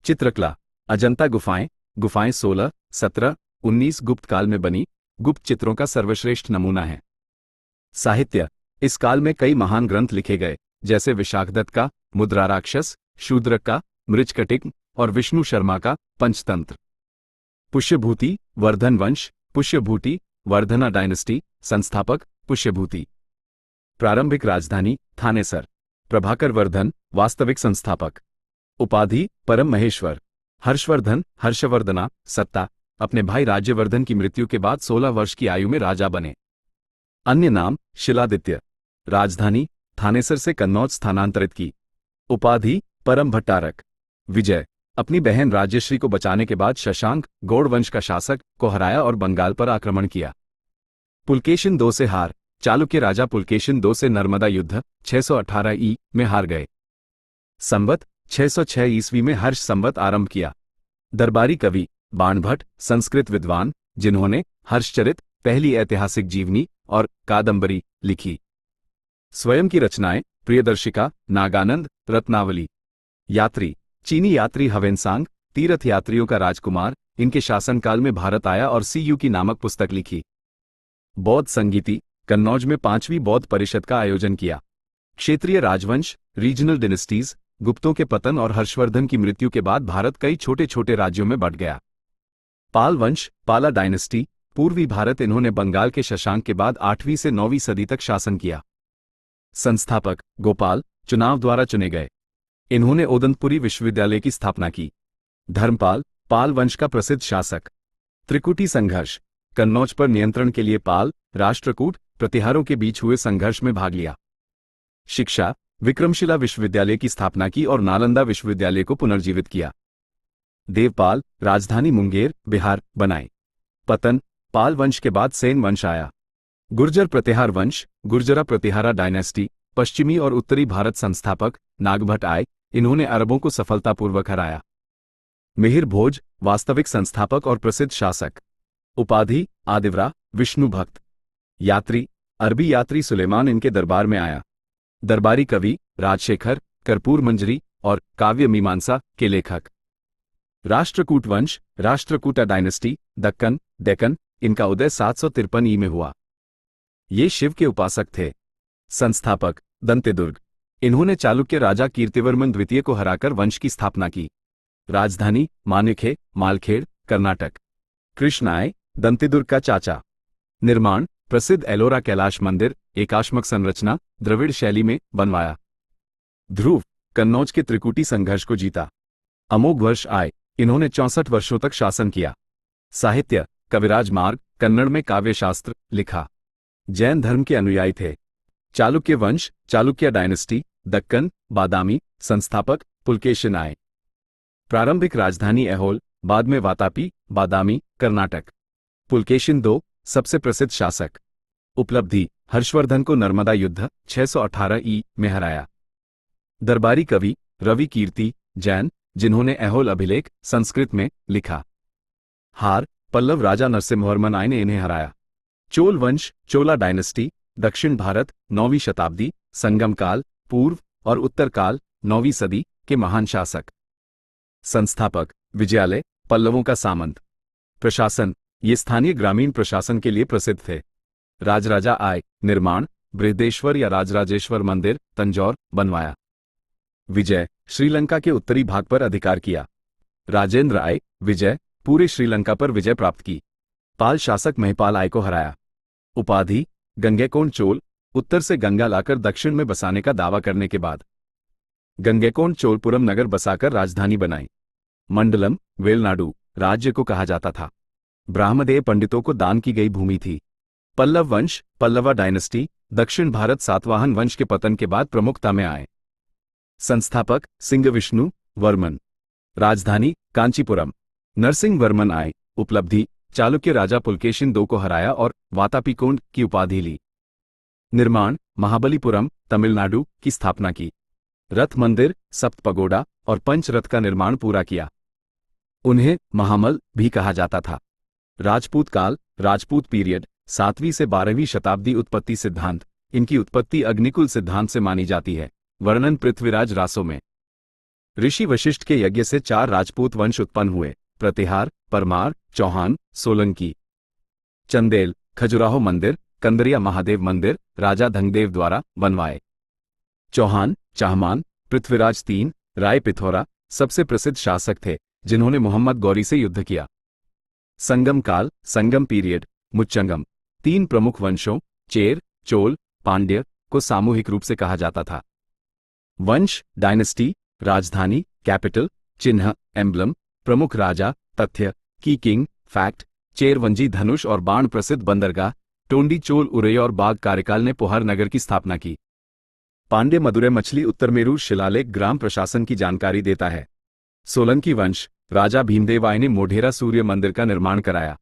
चित्रकला, अजंता गुफाएं, गुफाएं 16, 17, 19 गुप्त काल में बनी गुप्त चित्रों का सर्वश्रेष्ठ नमूना है। साहित्य, इस काल में कई महान ग्रंथ लिखे गए, जैसे विशाखदत्त का मुद्रा राक्षस, शूद्रक का मृच्छकटिक और विष्णु शर्मा का पंचतंत्र। पुष्यभूति, वर्धन वंश, पुष्यभूति, वर्धना डायनेस्टी, संस्थापक पुष्यभूति। प्रारंभिक राजधानी थानेसर। प्रभाकर वर्धन, वास्तविक संस्थापक। उपाधि, परम महेश्वर। हर्षवर्धन, हर्षवर्धना, सत्ता, अपने भाई राज्यवर्धन की मृत्यु के बाद 16 वर्ष की आयु में राजा बने। अन्य नाम, शिलादित्य। राजधानी, थानेसर से कन्नौज स्थानांतरित की। उपाधि, परम भट्टारक। विजय, अपनी बहन राज्यश्री को बचाने के बाद शशांक, गौड़ वंश का शासक, को हराया और बंगाल पर आक्रमण किया। पुलकेशिन II से हार, चालुक्य राजा पुलकेशिन II से नर्मदा युद्ध 618 ई में हार गए। संवत 606 ईस्वी में हर्ष संवत आरंभ किया। दरबारी कवि, बाणभट्ट, संस्कृत विद्वान, जिन्होंने हर्षचरित, पहली ऐतिहासिक जीवनी और कादंबरी लिखी। स्वयं की रचनाएं, प्रियदर्शिका, नागानंद, रत्नावली। यात्री, चीनी यात्री हवेनसांग, तीर्थ यात्रियों का राजकुमार, इनके शासनकाल में भारत आया और सीयू की नामक पुस्तक लिखी। बौद्ध संगीति, कन्नौज में 5वीं बौद्ध परिषद का आयोजन किया। क्षेत्रीय राजवंश, रीजनल डिनेस्टीज, गुप्तों के पतन और हर्षवर्धन की मृत्यु के बाद भारत कई छोटे छोटे राज्यों में बंट गया। पाल वंश, पाला डायनेस्टी, पूर्वी भारत। इन्होंने बंगाल के शशांक के बाद 8वीं से 9वीं सदी तक शासन किया। संस्थापक गोपाल, चुनाव द्वारा चुने गए। इन्होंने ओदंतपुरी विश्वविद्यालय की स्थापना की। धर्मपाल, पाल वंश का प्रसिद्ध शासक। त्रिकुटी संघर्ष, कन्नौज पर नियंत्रण के लिए पाल, राष्ट्रकूट, प्रतिहारों के बीच हुए संघर्ष में भाग लिया। शिक्षा, विक्रमशिला विश्वविद्यालय की स्थापना की और नालंदा विश्वविद्यालय को पुनर्जीवित किया। देवपाल, राजधानी मुंगेर, बिहार बनाई। पतन, पाल वंश के बाद सेन वंश आया। गुर्जर प्रतिहार वंश, गुर्जरा प्रतिहारा डायनेस्टी, पश्चिमी और उत्तरी भारत। संस्थापक नागभट्ट आए, इन्होंने अरबों को सफलतापूर्वक हराया। मिहिर भोज, वास्तविक संस्थापक और प्रसिद्ध शासक। उपाधि आदिवरा, विष्णु भक्त। यात्री, अरबी यात्री सुलेमान इनके दरबार में आया। दरबारी कवि, राजशेखर, कर्पूर मंजरी और काव्य मीमांसा के लेखक। राष्ट्रकूट वंश, राष्ट्रकूटा डायनेस्टी, दक्कन, डेक्कन। इनका उदय 753 ई में हुआ। ये शिव के उपासक थे। संस्थापक दंतेदुर्ग, इन्होंने चालुक्य राजा कीर्तिवर्मन द्वितीय को हराकर वंश की स्थापना की। राजधानी मानेखे, मालखेड़, कर्नाटक। कृष्ण आए, दंतेदुर्ग का चाचा। निर्माण, प्रसिद्ध एलोरा कैलाश मंदिर, एकाश्मक संरचना, द्रविड़ शैली में बनवाया। ध्रुव, कन्नौज के त्रिकुटी संघर्ष को जीता। अमोघ वर्ष आए, इन्होंने 64 वर्षों तक शासन किया। साहित्य, कविराज मार्ग, कन्नड़ में काव्यशास्त्र लिखा। जैन धर्म के अनुयायी थे। चालुक्य वंश, चालुक्य डायनेस्टी, दक्कन, बादामी। संस्थापक पुलकेशिन आए। प्रारंभिक राजधानी ऐहोल, बाद में वातापी, बादामी, कर्नाटक। पुलकेशिन II, सबसे प्रसिद्ध शासक। उपलब्धि, हर्षवर्धन को नर्मदा युद्ध 618 ई में हराया। दरबारी कवि, रवि कीर्ति, जैन, जिन्होंने ऐहोल अभिलेख संस्कृत में लिखा। हार, पल्लव राजा नरसिम्हवर्मन आय ने इन्हें हराया। चोल वंश, चोला डायनेस्टी, दक्षिण भारत, 9वीं शताब्दी। संगम काल, पूर्व और उत्तर काल, 9वीं सदी के महान शासक। संस्थापक विजयालय, पल्लवों का सामंत। प्रशासन, ये स्थानीय ग्रामीण प्रशासन के लिए प्रसिद्ध थे। राजराजा आय, निर्माण, बृहदेश्वर या राजराजेश्वर मंदिर, तंजौर बनवाया। विजय, श्रीलंका के उत्तरी भाग पर अधिकार किया। राजेंद्र आय, विजय, पूरे श्रीलंका पर विजय प्राप्त की। पाल शासक महिपाल आय को हराया। उपाधि गंगैकोंड चोल, उत्तर से गंगा लाकर दक्षिण में बसाने का दावा करने के बाद गंगैकोंड चोलपुरम नगर बसाकर राजधानी बनाई। मंडलम, वेलनाडु राज्य को कहा जाता था। ब्राह्मदेव पंडितों को दान की गई भूमि थी। पल्लव वंश, पल्लवा डायनेस्टी, दक्षिण भारत। सातवाहन वंश के पतन के बाद प्रमुखता में आए। संस्थापक सिंह विष्णु वर्मन। राजधानी कांचीपुरम। नरसिंह वर्मन आए। उपलब्धि, चालुक्य राजा पुलकेशिन II को हराया और वातापीकोंड की उपाधि ली। निर्माण, महाबलीपुरम, तमिलनाडु की स्थापना की। रथ मंदिर, सप्त पगोडा और पंच रथ का निर्माण पूरा किया। उन्हें महामल भी कहा जाता था। राजपूत काल, राजपूत पीरियड, 7वीं से 12वीं शताब्दी। उत्पत्ति सिद्धांत, इनकी उत्पत्ति अग्निकुल सिद्धांत से मानी जाती है। वर्णन पृथ्वीराज रासो में। ऋषि वशिष्ठ के यज्ञ से 4 राजपूत वंश उत्पन्न हुए। प्रतिहार, परमार, चौहान, सोलंकी। चंदेल, खजुराहो मंदिर, कंदरिया महादेव मंदिर राजा धंगदेव द्वारा बनवाए। चौहान, चाहमान, पृथ्वीराज III, राय पिथौरा सबसे प्रसिद्ध शासक थे जिन्होंने मोहम्मद गौरी से युद्ध किया। संगम काल, संगम पीरियड, मुच्चंगम। 3 प्रमुख वंशों चेर, चोल, पांड्य को सामूहिक रूप से कहा जाता था। वंश, डायनेस्टी, राजधानी, कैपिटल, चिन्ह, एम्ब्लम, प्रमुख राजा, तथ्य, की किंग, फैक्ट, चेरवंजी धनुष और बाण। प्रसिद्ध बंदरगाह, टोंडी, चोल, उरई और बाग। कार्यकाल ने पोहार नगर की स्थापना की। पांड्य मदुरै मछली उत्तरमेरूर शिलालेख ग्राम प्रशासन की जानकारी देता है। सोलंकी वंश, राजा भीमदेव आय ने मोढेरा सूर्य मंदिर का निर्माण कराया।